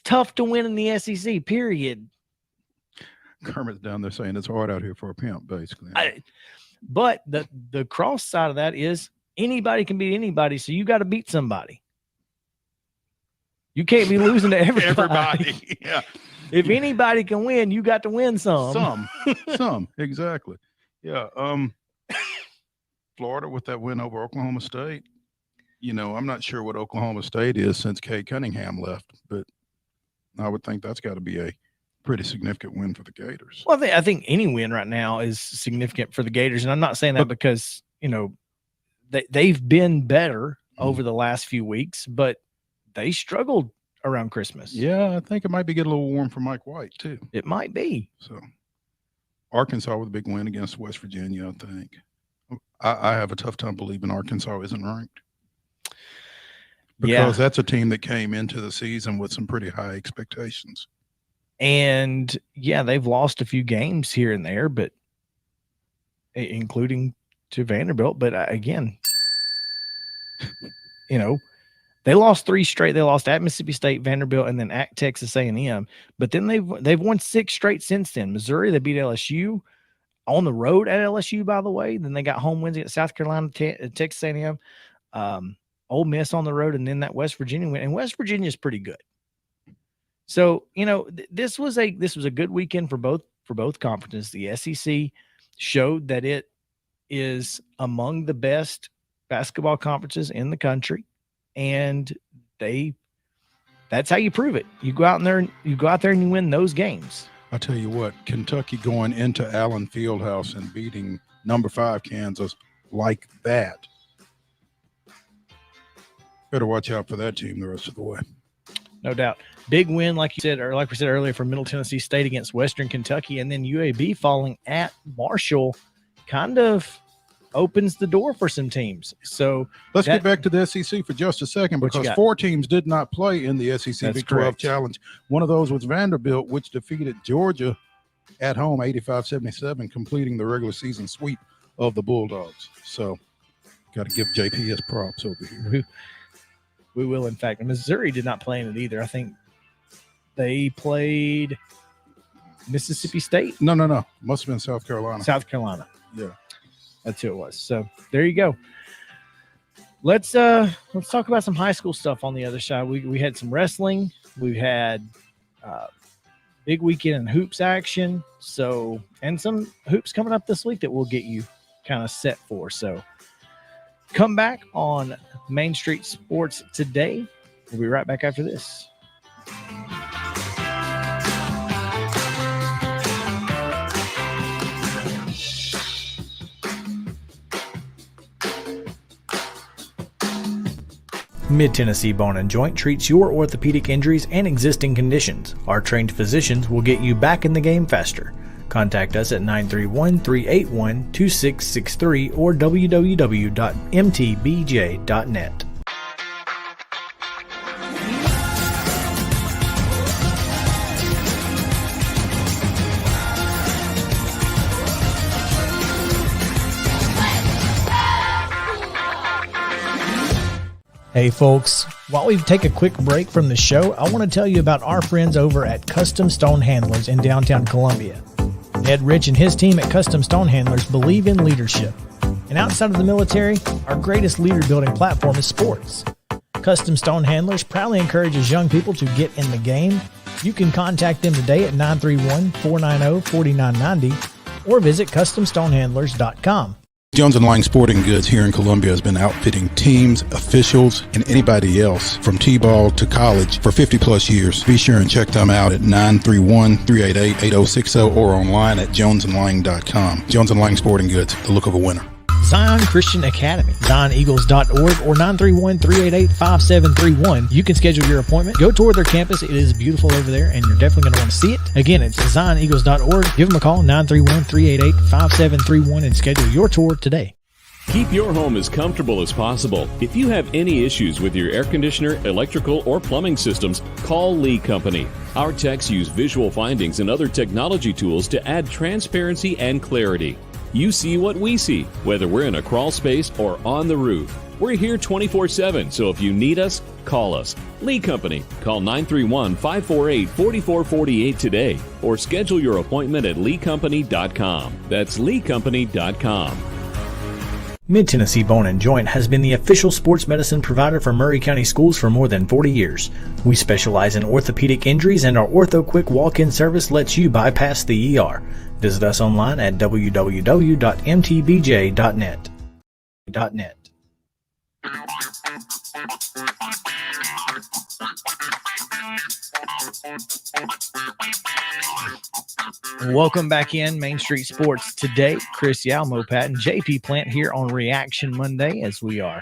tough to win in the SEC, period. Kermit's down there saying it's hard out here for a pimp, basically. But the cross side of that is anybody can beat anybody, so you got to beat somebody. You can't be losing to everybody. Everybody. Yeah. If anybody can win, you got to win some. Some. Exactly. Yeah. Florida with that win over Oklahoma State. You know, I'm not sure what Oklahoma State is since Cade Cunningham left, but I would think that's got to be a pretty significant win for the Gators. Well, I think any win right now is significant for the Gators, and I'm not saying that because, you know, they've been better over the last few weeks, but they struggled around Christmas. Yeah, I think it might be getting a little warm for Mike White too. It might be. So Arkansas with a big win against West Virginia, I think. I have a tough time believing Arkansas isn't ranked. Because that's a team that came into the season with some pretty high expectations. And yeah, they've lost a few games here and there, but including to Vanderbilt. But again, you know, they lost 3 straight. They lost at Mississippi State, Vanderbilt, and then at Texas A&M. But then they've won 6 straight since then. Missouri, they beat LSU on the road at LSU, by the way. Then they got home wins at South Carolina, Texas A&M, Ole Miss on the road, and then that West Virginia win. And West Virginia is pretty good. So, you know, this was a good weekend for both conferences. The SEC showed that it is among the best basketball conferences in the country. And that's how you prove it. You go out there and you win those games. I'll tell you what, Kentucky going into Allen Fieldhouse and beating number 5 Kansas like that. Better watch out for that team the rest of the way. No doubt. Big win, like you said, or like we said earlier, for Middle Tennessee State against Western Kentucky, and then UAB falling at Marshall kind of opens the door for some teams. So let's get back to the SEC for just a second, because 4 teams did not play in the SEC Big 12 Challenge. One of those was Vanderbilt, which defeated Georgia at home 85-77, completing the regular season sweep of the Bulldogs. So got to give JP his props over here. We will, in fact. Missouri did not play in it either. I think they played Mississippi State. No. Must have been South Carolina. South Carolina. Yeah. That's who it was. So there you go. Let's talk about some high school stuff on the other side. We had some wrestling. We had big weekend in hoops action. So, and some hoops coming up this week that we'll get you kind of set for. So come back on Main Street Sports today. We'll be right back after this. Mid-Tennessee Bone and Joint treats your orthopedic injuries and existing conditions. Our trained physicians will get you back in the game faster. Contact us at 931-381-2663 or www.mtbj.net. Hey folks, while we take a quick break from the show, I want to tell you about our friends over at Custom Stone Handlers in downtown Columbia. Ed Rich and his team at Custom Stone Handlers believe in leadership. And outside of the military, our greatest leader building platform is sports. Custom Stone Handlers proudly encourages young people to get in the game. You can contact them today at 931-490-4990 or visit CustomStonehandlers.com. Jones & Lang Sporting Goods here in Columbia has been outfitting teams, officials, and anybody else from T-ball to college for 50-plus years. Be sure and check them out at 931-388-8060 or online at jonesandlang.com. Jones & Lang Sporting Goods, the look of a winner. Zion Christian Academy, ZionEagles.org or 931-388-5731. You can schedule your appointment. Go tour their campus. It is beautiful over there, and you're definitely going to want to see it. Again, it's ZionEagles.org. Give them a call, 931-388-5731, and schedule your tour today. Keep your home as comfortable as possible. If you have any issues with your air conditioner, electrical, or plumbing systems, call Lee Company. Our techs use visual findings and other technology tools to add transparency and clarity. You see what we see, whether we're in a crawl space or on the roof. We're here 24/7, so if you need us, call us. Lee Company. Call 931-548-4448 today or schedule your appointment at leecompany.com. That's leecompany.com. Mid-Tennessee Bone & Joint has been the official sports medicine provider for Maury County Schools for more than 40 years. We specialize in orthopedic injuries, and our Ortho Quick walk-in service lets you bypass the ER. Visit us online at www.mtbj.net. Welcome back in Main Street Sports today. Chris Yalmo, Pat, and JP Plant here on Reaction Monday as we are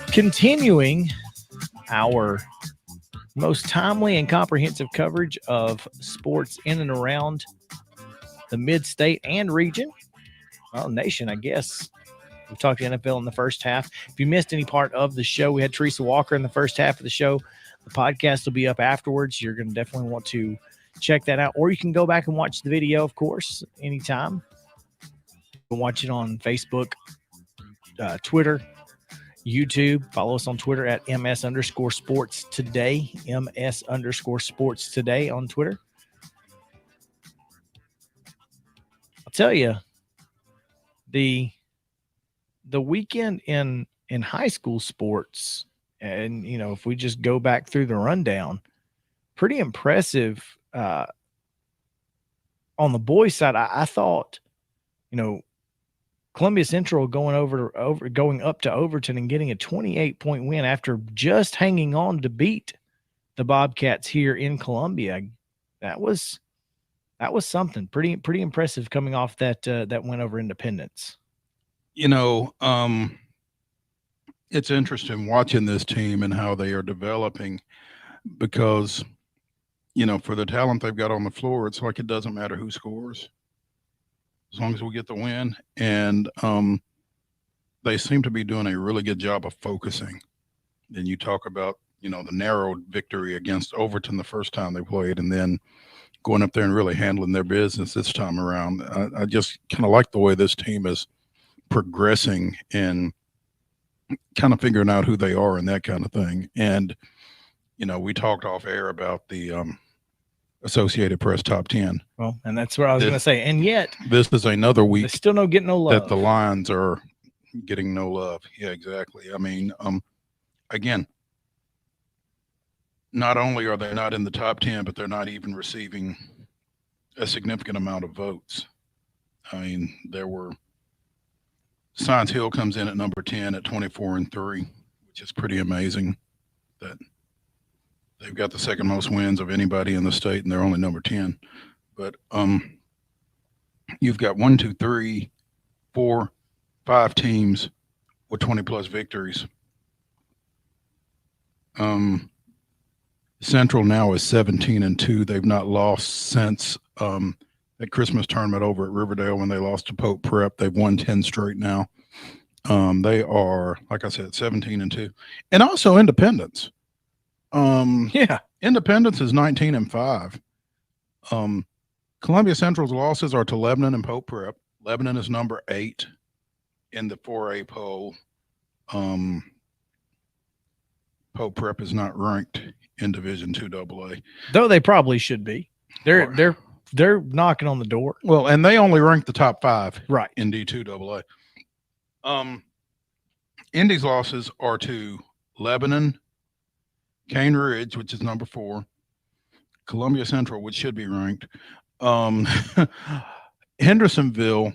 continuing our most timely and comprehensive coverage of sports in and around the mid-state and region. Well, nation, I guess. We talked to NFL in the first half. If you missed any part of the show, we had Teresa Walker in the first half of the show. The podcast will be up afterwards. You're going to definitely want to check that out. Or you can go back and watch the video, of course, anytime. You can watch it on Facebook, Twitter, YouTube. Follow us on Twitter at ms_sports today. ms_sports today on Twitter. I'll tell you, the weekend in high school sports, and if we just go back through the rundown, pretty impressive. On the boys' side, I thought, Columbia Central going up to Overton and getting a 28-point win after just hanging on to beat the Bobcats here in Columbia. That was something pretty impressive coming off that win over Independence. It's interesting watching this team and how they are developing because, for the talent they've got on the floor, it's like it doesn't matter who scores as long as we get the win. And they seem to be doing a really good job of focusing. Then you talk about, the narrow victory against Overton the first time they played, and then going up there and really handling their business this time around. I just kind of like the way this team is progressing and kind of figuring out who they are and that kind of thing. And, we talked off air about the Associated Press top 10. Well, and that's what I was going to say. And yet this is another week they still don't get no love. That the Lions are getting no love. Yeah, exactly. I mean, again, not only are they not in the top 10, but they're not even receiving a significant amount of votes. I mean, there were Science Hill comes in at number 10 at 24-3, which is pretty amazing that they've got the second most wins of anybody in the state, and they're only number 10. But you've got 1, 2, 3, 4, 5 teams with 20-plus victories. Central now is 17-2. They've not lost since that Christmas tournament over at Riverdale when they lost to Pope Prep. They've won 10 straight now. They are, like I said, 17-2. And also Independence. Independence is 19-5. Columbia Central's losses are to Lebanon and Pope Prep. Lebanon is number 8 in the 4A poll. Pope Prep is not ranked in Division II AA, though they probably should be. They're knocking on the door. Well, and they only rank the top 5 right in D2 AA. Indy's losses are to Lebanon, Cane Ridge, which is number 4, Columbia Central, which should be ranked, Hendersonville,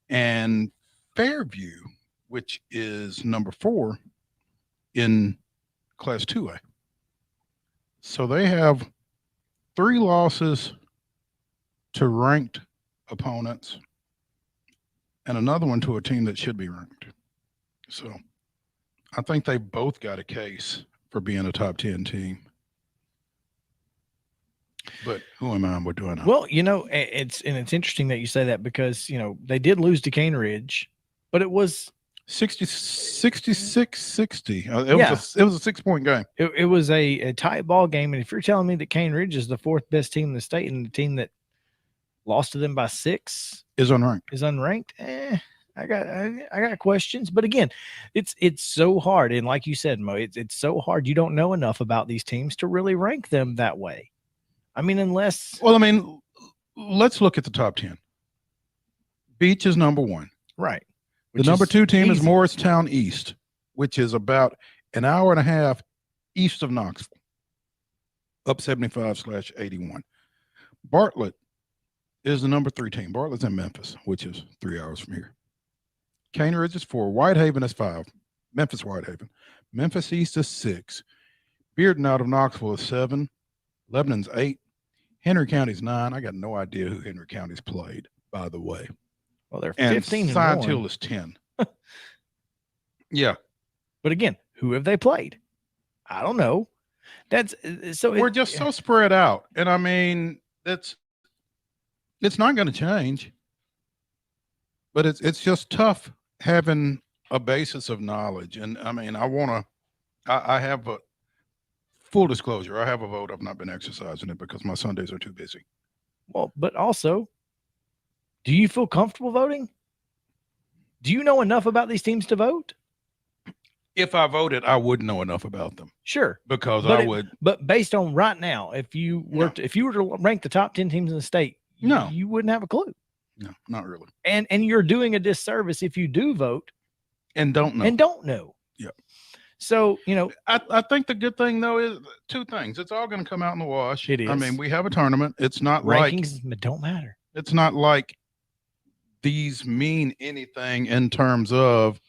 and Fairview, which is number 4 in Class 2A. So they have 3 losses to ranked opponents and another one to a team that should be ranked. So I think they both got a case for being a top 10 team. But who am I? What do I know? Well, it's interesting that you say that because, they did lose to Cane Ridge, but it was 66-60. It was a 6-point game. It was a tight ball game. And if you're telling me that Cane Ridge is the 4th best team in the state and the team that lost to them by 6 is unranked, I got questions. But again, it's so hard. And like you said, Mo, it's so hard. You don't know enough about these teams to really rank them that way. I mean, let's look at the top 10. Beach is number 1. Right. The number 2 team is Morristown East, which is about an hour and a half east of Knoxville, up 75/81. Bartlett is the number 3 team. Bartlett's in Memphis, which is 3 hours from here. Cane Ridge is 4. Whitehaven is 5. Memphis Whitehaven. Memphis East is 6. Bearden out of Knoxville is 7. Lebanon's 8. Henry County's 9. I got no idea who Henry County's played, by the way. Well, they're And 15 and Science 1. Hill is 10. Yeah. But again, who have they played? I don't know. That's so We're just so spread out. And I mean, it's not going to change. But it's just tough having a basis of knowledge. And I mean, I have a full disclosure. I have a vote. I've not been exercising it because my Sundays are too busy. Well, but also, do you feel comfortable voting? Do you know enough about these teams to vote? If I voted, I would know enough about them Sure. because But I would. But based on right now, if you were to rank the top 10 teams in the state, No. you wouldn't have a clue. No, not really. And you're doing a disservice if you do vote And don't know. and don't know. Yep. So, I think the good thing, though, is 2 things. It's all going to come out in the wash. It I is. mean, we have a tournament. It's not rankings don't matter. it's not like these mean anything in terms of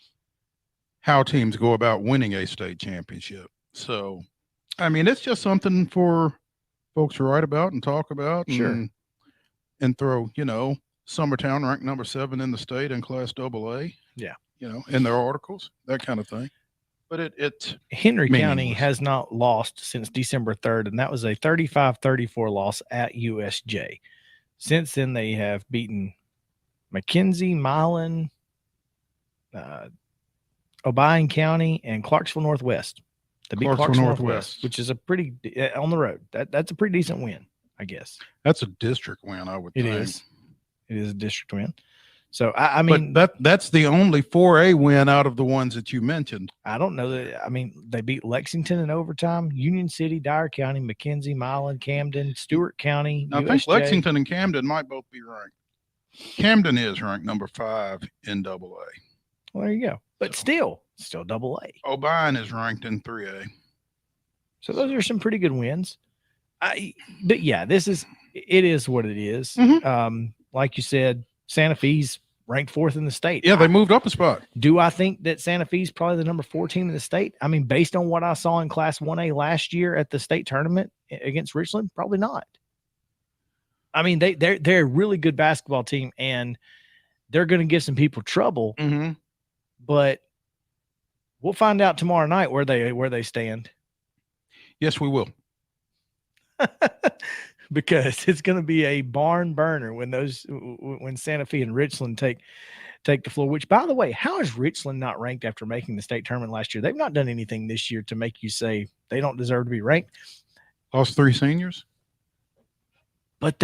how teams go about winning a state championship. So, I mean, it's just something for folks to write about and talk about. Sure. And throw, Summertown ranked number 7 in the state in Class AA. Yeah. In their articles, that kind of thing. But it's Henry County meaningless. has not lost since December 3rd, and that was a 35-34 loss at USJ. Since then, they have beaten McKenzie, Milan, Obion County, and Clarksville Northwest. They beat Clarksville Northwest, Northwest. which is a pretty on the road. That's a pretty decent win, I guess. that's a district win, I would It think. is. It is a district win. So I mean, But that's the only 4A win out of the ones that you mentioned. I don't know that. I mean, they beat Lexington in overtime, Union City, Dyer County, McKenzie, Milan, Camden, Stewart County. I think USJ. Lexington and Camden might both be ranked. Camden is ranked number 5 in AA. Well, there you go. But still double A. Obion is ranked in 3A. So those are some pretty good wins. But yeah, it is what it is. Mhm. Like you said, Santa Fe's ranked 4th in the state. Yeah, they moved up a spot. Do I think that Santa Fe's probably the number 4 team in the state? I mean, based on what I saw in Class 1A last year at the state tournament against Richland, probably not. I mean, they're a really good basketball team, and they're going to give some people trouble. Mm-hmm. But we'll find out tomorrow night where they stand. Yes, we will. Because it's going to be a barn burner when Santa Fe and Richland take the floor. Which, by the way, how is Richland not ranked after making the state tournament last year? They've not done anything this year to make you say they don't deserve to be ranked. Lost 3 seniors. But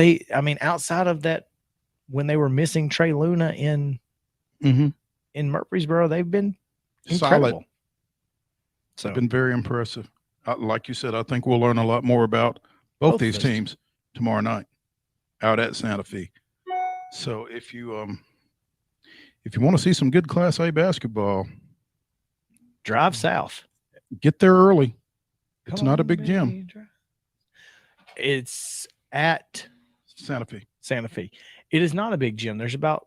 outside of that, when they were missing Trey Luna in Murfreesboro, they've been incredible. Solid. So Been very impressive. Like you said, I think we'll learn a lot more about both these teams tomorrow night out at Santa Fe. So if you want to see some good Class A basketball, drive south. Get there early. It's not a big gym. It's at Santa Fe. Santa Fe. It is not a big gym. There's about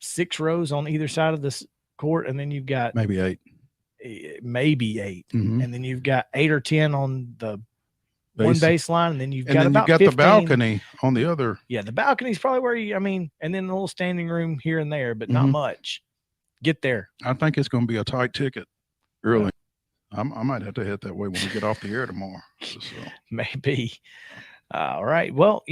6 rows on either side of this court, and then you've got maybe 8, and then you've got 8 or 10 on the one baseline, and then you've got then about you've got 15. the balcony on the other. Yeah, the balcony is probably where and then a little standing room here and there, but not much. Get there. I think it's going to be a tight ticket. Really, I might have to head that way when we get off the air tomorrow. So. Maybe. All right. Well,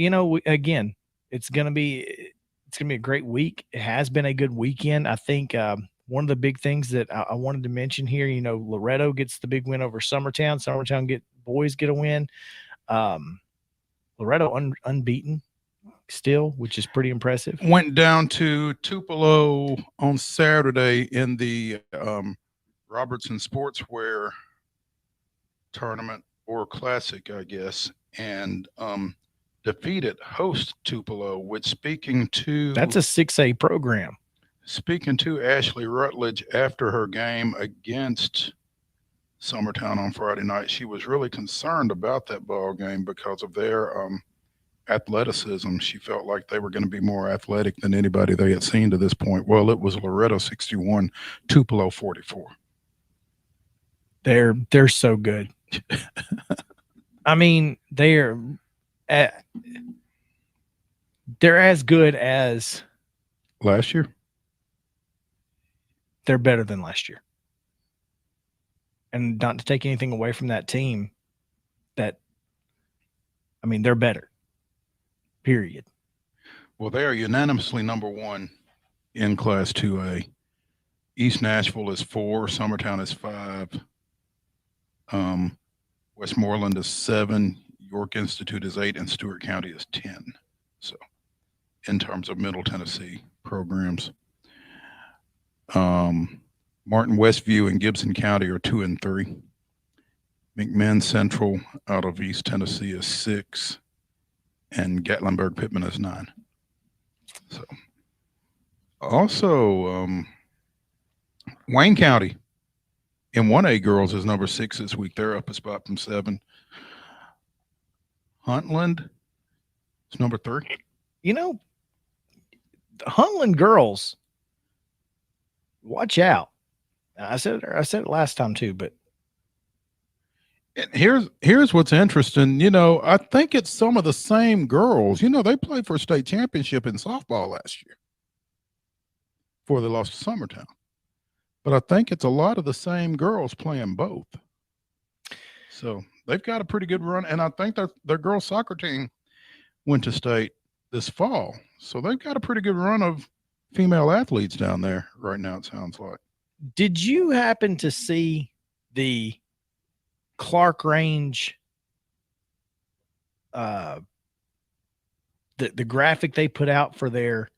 again, it's gonna be a great week. It has been a good weekend. I think one of the big things that I wanted to mention here, Loretto gets the big win over Summertown. Boys get a win. Loretto unbeaten still, which is pretty impressive. Went down to Tupelo on Saturday in the Robertson Sportswear tournament or classic, I guess, and defeated host Tupelo, which, speaking to, that's a 6A program. Speaking to Ashley Rutledge after her game against Summertown on Friday night, she was really concerned about that ball game because of their athleticism. She felt like they were going to be more athletic than anybody they had seen to this point. Well, it was Loretto 61, Tupelo 44. They're so good. I mean, they're as good as Last year? they're better than last year. And not to take anything away from that team, they're better. Period. Well, they are unanimously number one in Class 2A. East Nashville is 4, Summertown is 5, Westmoreland is 7, York Institute is 8, and Stewart County is 10. So, in terms of Middle Tennessee programs, Martin Westview and Gibson County are 2 and 3. McMinn Central out of East Tennessee is 6, and Gatlinburg Pittman is 9. So, also, Wayne County in 1A girls is number 6 this week. They're up a spot from 7. Huntland is number 3. You know, the Huntland girls, watch out. I said it last time too, but And here's what's interesting. You know, I think it's some of the same girls. You know, they played for a state championship in softball last year before they lost to Summertown. But I think it's a lot of the same girls playing both. So they've got a pretty good run. And I think their girls soccer team went to state this fall. So they've got a pretty good run of female athletes down there right now, it sounds like. did you happen to see the Clark Range the graphic they put out for their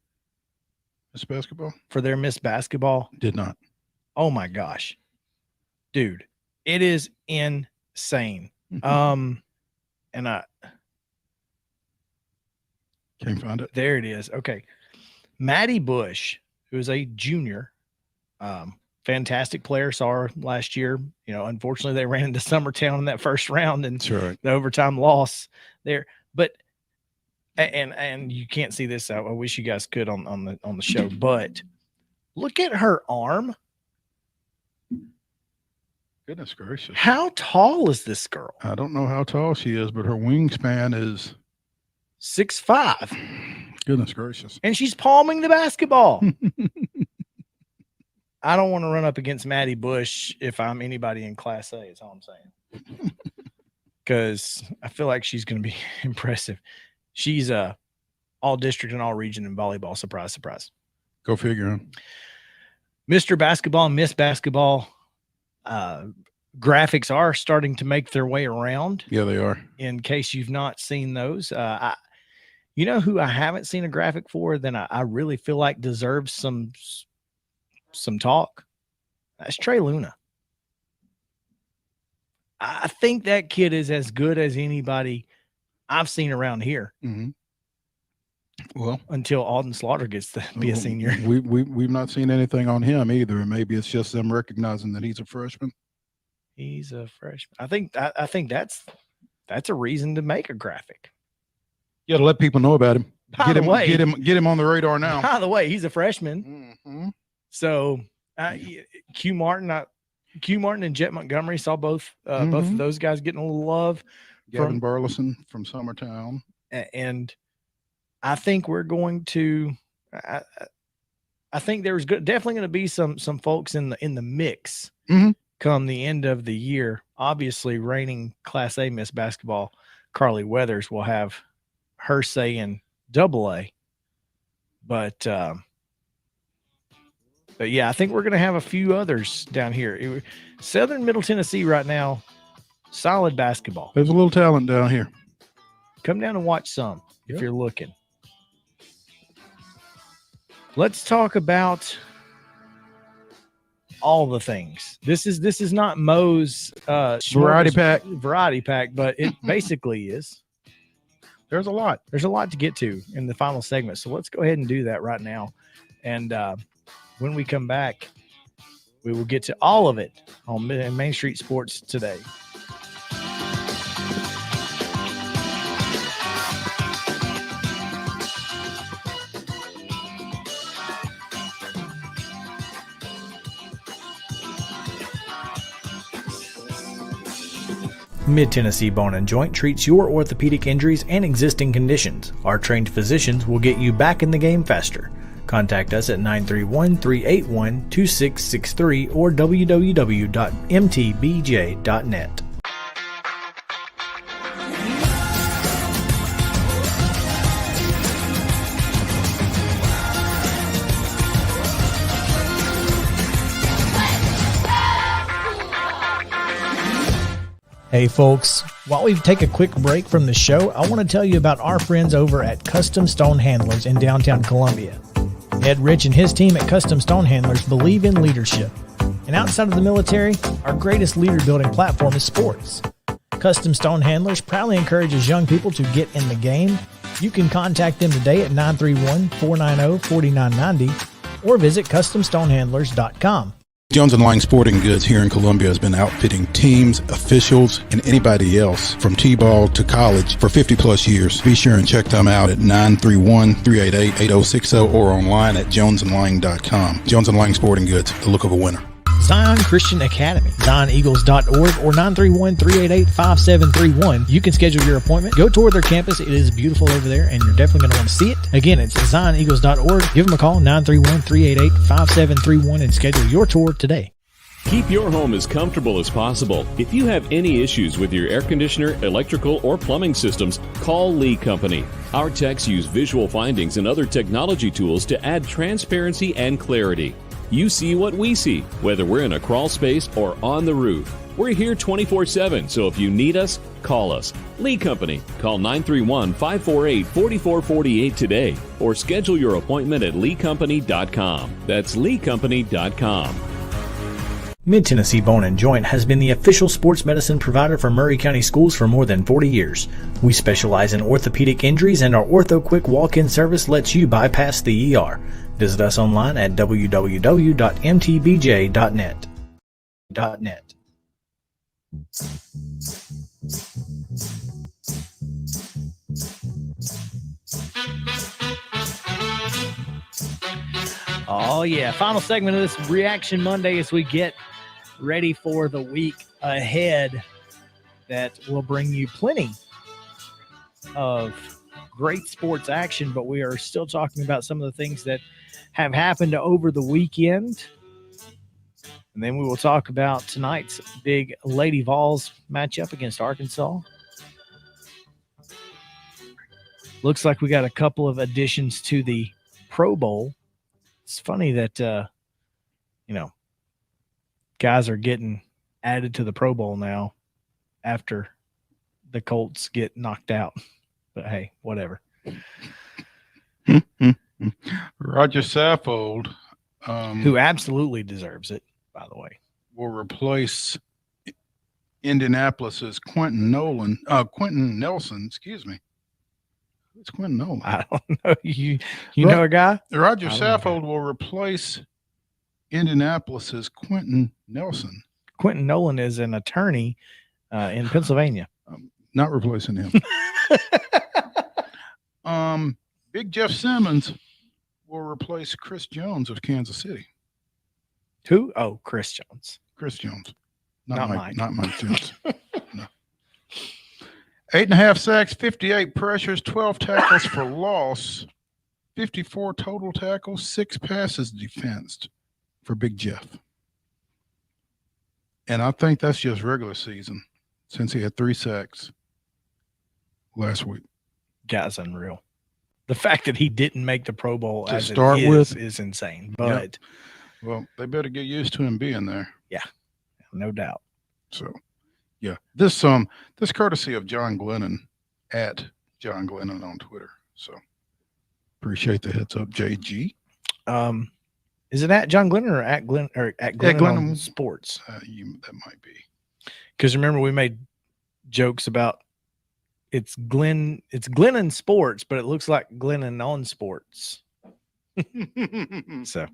Miss Basketball? Miss Basketball? Did not. Oh my gosh. Dude, it is insane. And I Can't find it. there it is. Okay. Maddie Bush, who is a junior, fantastic player, saw her last year. You know, unfortunately they ran into Summertown in that first round and That's right. the overtime loss there. But and you can't see this. I wish you guys could on the show, but look at her arm. Goodness gracious. How tall is this girl? I don't know how tall she is, but her wingspan is 6'5", goodness gracious. and she's palming the basketball. I don't want to run up against Maddie Bush if I'm anybody in Class A, is all I'm saying. Because I feel like she's going to be impressive. She's all district and all region in volleyball. Surprise, surprise. Go figure. Mr. Basketball and Miss Basketball graphics are starting to make their way around. Yeah, they are. In case you've not seen those, you know who I haven't seen a graphic for that I really feel like deserves some talk? That's Trey Luna. I think that kid is as good as anybody I've seen around here. Mm-hmm. Well, until Alden Slaughter gets to be a senior. We've not seen anything on him either. And maybe it's just them recognizing that he's a freshman. He's a freshman. I think that's a reason to make a graphic. You got to let people know about him. By the way, get him on the radar now. By the way, he's a freshman. Mm-hmm. So Q Martin and Jet Montgomery saw both of those guys getting a little love. Gavin Burleson from Summertown. And I think we're going to. I think there's definitely going to be some folks in the mix come the end of the year. Obviously, reigning Class A Miss Basketball Carly Weathers will have her say in AA. But yeah, I think we're going to have a few others down here. Southern Middle Tennessee right now, solid basketball. There's a little talent down here. Come down and watch some if you're looking. Let's talk about all the things. This is not Mo's Variety pack, but it basically is. There's a lot to get to in the final segment. So let's go ahead and do that right now. And When we come back, we will get to all of it on Main Street Sports Today. Mid-Tennessee Bone and Joint treats your orthopedic injuries and existing conditions. Our trained physicians will get you back in the game faster. Contact us at 931-381-2663 or www.mtbj.net. Hey folks, while we take a quick break from the show, I want to tell you about our friends over at Custom Stone Handlers in downtown Columbia. Ed Rich and his team at Custom Stone Handlers believe in leadership. And outside of the military, our greatest leader building platform is sports. Custom Stone Handlers proudly encourages young people to get in the game. You can contact them today at 931-490-4990 or visit CustomStonehandlers.com. Jones & Lang Sporting Goods here in Columbia has been outfitting teams, officials, and anybody else from T-ball to college for 50-plus years. Be sure and check them out at 931-388-8060 or online at jonesandlang.com. Jones & Lang Sporting Goods, the look of a winner. Zion Christian Academy, ZionEagles.org or 931-388-5731. You can schedule your appointment. Go tour their campus. It is beautiful over there, and you're definitely going to want to see it. Again, it's ZionEagles.org. Give them a call, 931-388-5731, and schedule your tour today. Keep your home as comfortable as possible. If you have any issues with your air conditioner, electrical, or plumbing systems, call Lee Company. Our techs use visual findings and other technology tools to add transparency and clarity. You see what we see, whether we're in a crawl space or on the roof. We're here 24/7, so if you need us, call us. Lee Company. Call 931-548-4448 today or schedule your appointment at leecompany.com. That's leecompany.com. Mid-Tennessee Bone and Joint has been the official sports medicine provider for Maury County Schools for more than 40 years. We specialize in orthopedic injuries, and our Ortho Quick walk-in service lets you bypass the ER. Visit us online at www.mtbj.net. Oh, yeah. Final segment of this Reaction Monday as we get ready for the week ahead that will bring you plenty of great sports action, but we are still talking about some of the things that have happened over the weekend. And then we will talk about tonight's big Lady Vols matchup against Arkansas. Looks like we got a couple of additions to the Pro Bowl. It's funny that, guys are getting added to the Pro Bowl now after the Colts get knocked out. But hey, whatever. Roger Saffold, Who absolutely deserves it, by the way. will replace Indianapolis's Quentin Nelson. Excuse me. Who's Quentin Nolan? I don't know. You know a guy? Roger I don't know. Saffold will replace Indianapolis's Quentin Nelson. Quentin Nolan is an attorney in Pennsylvania. Not replacing him. Big Jeff Simmons will replace Chris Jones of Kansas City. Who? Oh, Chris Jones. Chris Jones. Not Mike. Not Mike Jones. No. 8.5 sacks, 58 pressures, 12 tackles for loss, 54 total tackles, 6 passes defensed for Big Jeff. And I think that's just regular season since he had 3 sacks last week. Guy's unreal. The fact that he didn't make the Pro Bowl To as it start with. is insane. But Well, they better get used to him being there. no doubt. So, yeah, this courtesy of John Glennon at John Glennon on Twitter. So, appreciate the heads up, JG. Is it at John Glennon or at Glennon Glennon. on Sports? That might be. Because remember we made jokes about it's Glennon Sports, but it looks like Glennon on Sports. So,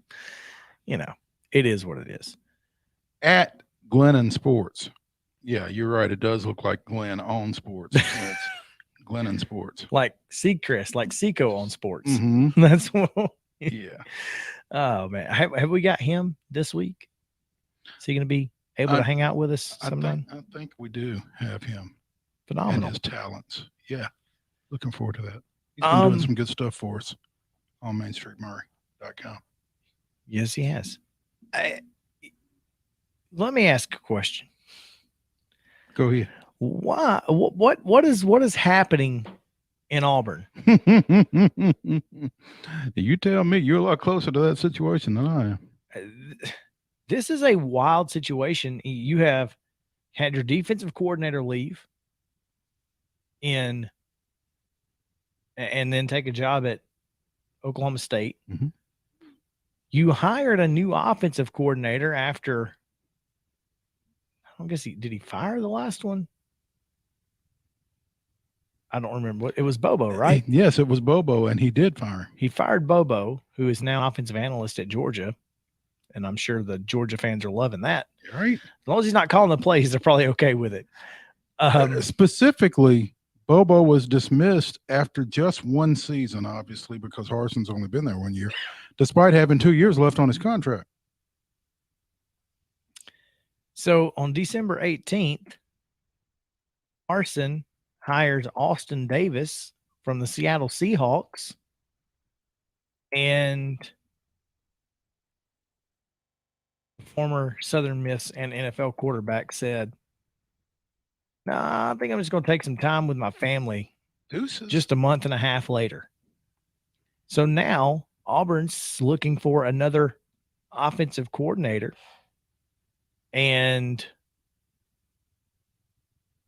it is what it is. At Glennon Sports. Yeah, you're right. It does look like Glenn on Sports. It's Glennon Sports. Like Seacrest, like Seco on sports. Mm-hmm. That's what. Yeah. Oh man, have we got him this week? Is he going to be able to hang out with us sometime? I think we do have him. Phenomenal. And his talents. Yeah. Looking forward to that. He's been doing some good stuff for us on MainStreetMurray.com. Yes, he has. Let me ask a question. Go ahead. Why? What is happening in Auburn? You tell me. You're a lot closer to that situation than I am. This is a wild situation. You have had your defensive coordinator leave and then take a job at Oklahoma State. Mhm. You hired a new offensive coordinator after, I don't guess did he fire the last one? I don't remember what it was. Bobo, right? Yes, it was Bobo, and he did fire him. He fired Bobo, who is now offensive analyst at Georgia. And I'm sure the Georgia fans are loving that. Right. As long as he's not calling the plays, they're probably okay with it. Specifically, Bobo was dismissed after just one season, obviously, because Harson's only been there 1 year, despite having 2 years left on his contract. So on December 18th, Harsin hires Austin Davis from the Seattle Seahawks. And former Southern Miss and NFL quarterback said, "Nah, I think I'm just going to take some time with my family." Deuces. Just a month and a half later. So now Auburn's looking for another offensive coordinator. And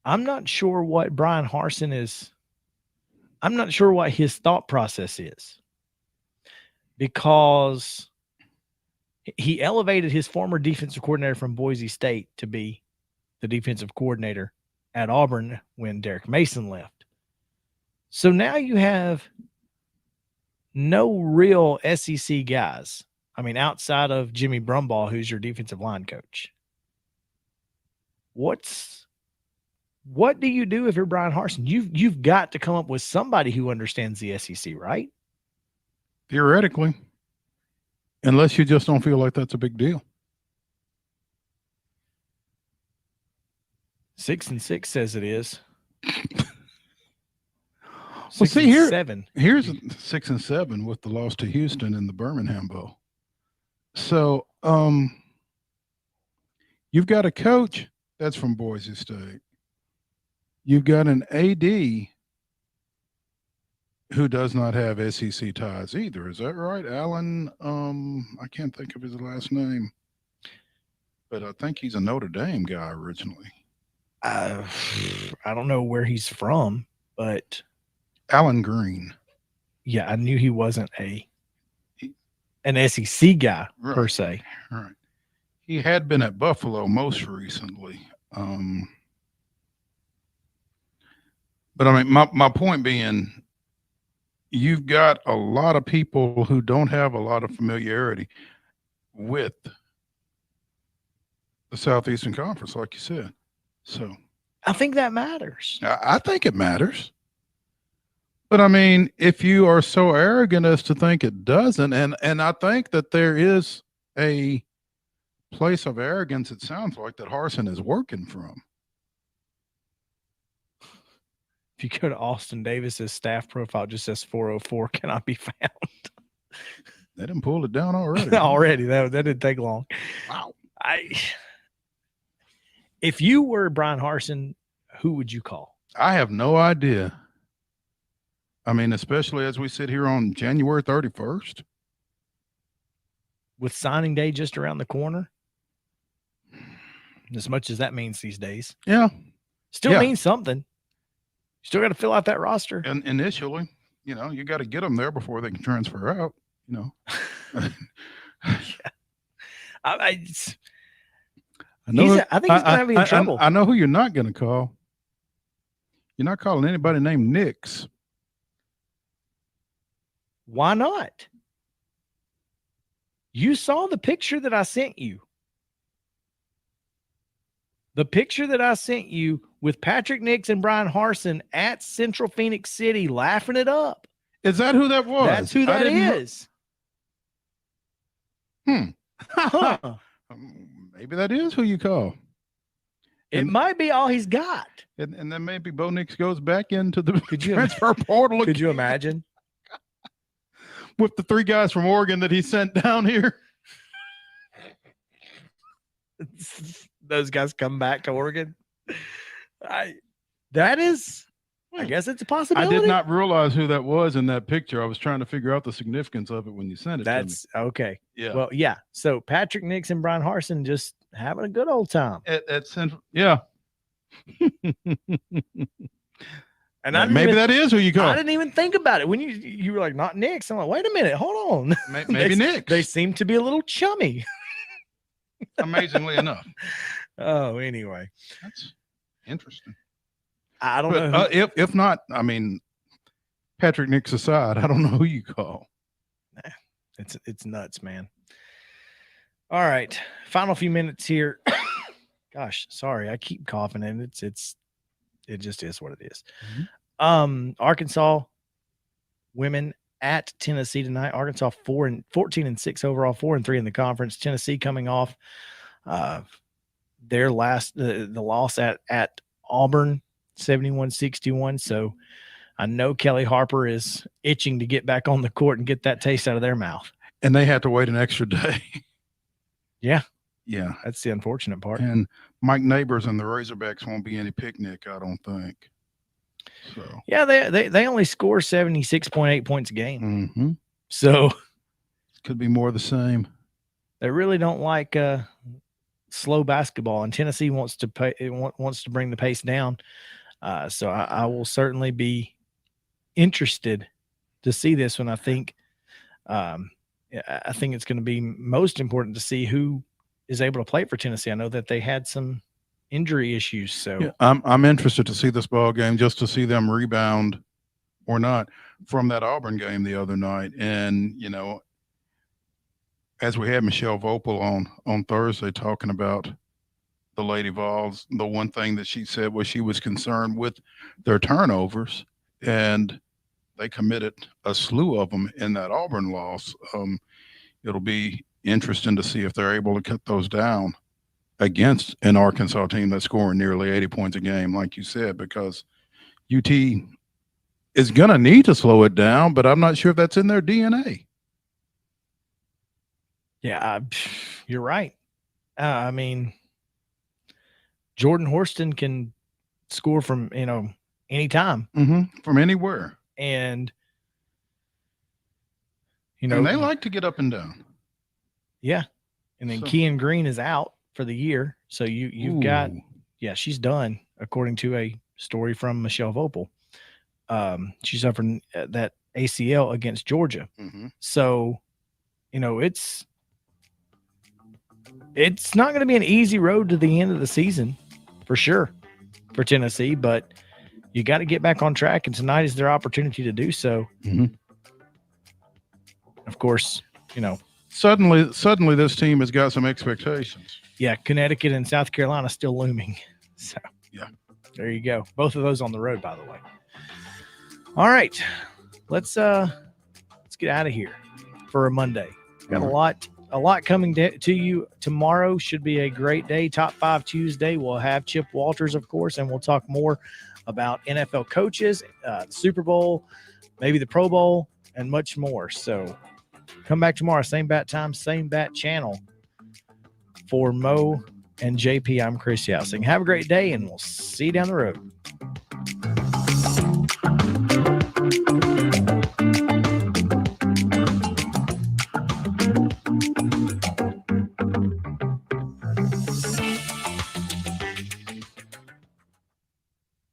I'm not sure what Brian Harsin is. I'm not sure what his thought process is, because he elevated his former defensive coordinator from Boise State to be the defensive coordinator at Auburn when Derek Mason left. So now you have no real SEC guys. I mean, outside of Jimmy Brumbaugh, who's your defensive line coach. What do you do if you're Brian Harsin? You've got to come up with somebody who understands the SEC, right? Theoretically. Unless you just don't feel like that's a big deal. 6-6 says it is. Well, see here, 7. Here's 6-7 with the loss to Houston in the Birmingham Bowl. So, you've got a coach that's from Boise State. You've got an AD who does not have SEC ties either. Is that right? Allen, I can't think of his last name, but I think he's a Notre Dame guy originally. I don't know where he's from, but Allen Green. Yeah, I knew he wasn't an SEC guy per se. Right. He had been at Buffalo most recently. But I mean, my point being, you've got a lot of people who don't have a lot of familiarity with the Southeastern Conference, like you said. So I think that matters. I think it matters. But I mean, if you are so arrogant as to think it doesn't, and I think that there is a place of arrogance, it sounds like, that Harsin is working from. If you go to Austin Davis's staff profile, it just says 404 cannot be found. They didn't pull it down already. Already. That didn't take long. Wow. If you were Brian Harsin, who would you call? I have no idea. I mean, especially as we sit here on January 31st. With signing day just around the corner. As much as that means these days. Yeah. Still means something. Still got to fill out that roster. And initially, you got to get them there before they can transfer out, I think he's going to be in trouble. I know who you're not going to call. You're not calling anybody named Nix. Why not? You saw the picture that I sent you. The picture that I sent you with Patrick Nix and Brian Harsin at Central Phoenix City laughing it up. Is that who that was? That's who that is. Huh. Maybe that is who you call. It might be all he's got. And then maybe Bo Nix goes back into the Could you transfer portal. Could you imagine? With the 3 guys from Oregon that he sent down here. Those guys come back to Oregon. I guess it's a possibility. I did not realize who that was in that picture. I was trying to figure out the significance of it when you sent it to me. That's okay. Yeah. Well, yeah. So Patrick Nix and Brian Harsin just having a good old time. At Central, yeah. And maybe that is who you call. I didn't even think about it when you were like, not Nix. I'm like, wait a minute, hold on. Maybe Nix. They seem to be a little chummy. Amazingly enough. Oh, anyway, That's interesting. I don't But, know. if not, I mean, Patrick Nix aside, I don't know who you call. It's nuts, man. All right, final few minutes here. Gosh, sorry, I keep coughing, and it just is what it is. Mm-hmm. Arkansas women at Tennessee tonight. Arkansas 14-6 overall, 4-3 in the conference. Tennessee coming off their last the loss at Auburn, 71-61. So I know Kelly Harper is itching to get back on the court and get that taste out of their mouth. And they had to wait an extra day. Yeah. Yeah. That's the unfortunate part. And Mike Neighbors and the Razorbacks won't be any picnic, I don't think. So Yeah, they only score 76.8 points a game. So could be more of the same. they really don't like slow basketball, and Tennessee wants to bring the pace down. So I will certainly be interested to see this one. I think it's going to be most important to see who is able to play for Tennessee. I know that they had some injury issues, so Yeah, I'm interested to see this ball game just to see them rebound or not from that Auburn game the other night. And you know, as we had Michelle Vopel on Thursday talking about the Lady Vols, the one thing that she said was she was concerned with their turnovers, and they committed a slew of them in that Auburn loss. It'll be interesting to see if they're able to cut those down against an Arkansas team that's scoring nearly 80 points a game, like you said, because UT is going to need to slow it down, but I'm not sure if that's in their DNA. yeah, you're right. I mean, Jordan Horston can score from anytime, From anywhere. and And they like to get up and down. yeah. And then So- Kean Green is out for the year, so you've got Ooh. she's done, according to a story from Michelle Vopel. She suffered that ACL against Georgia. Mhm. So, it's not going to be an easy road to the end of the season for sure for Tennessee, but you got to get back on track, and tonight is their opportunity to do so. Mhm. Of course, Suddenly this team has got some expectations. yeah, Connecticut and South Carolina still looming. So, Yeah. there you go. Both of those on the road, by the way. All right, let's get out of here for a Monday. Got a lot coming to you tomorrow. Should be a great day. Top 5 Tuesday. We'll have Chip Walters, of course, and we'll talk more about NFL coaches, the Super Bowl, maybe the Pro Bowl, and much more. So come back tomorrow, same bat time, same bat channel. For Mo and JP, I'm Chris Yousing. Have a great day, and we'll see you down the road.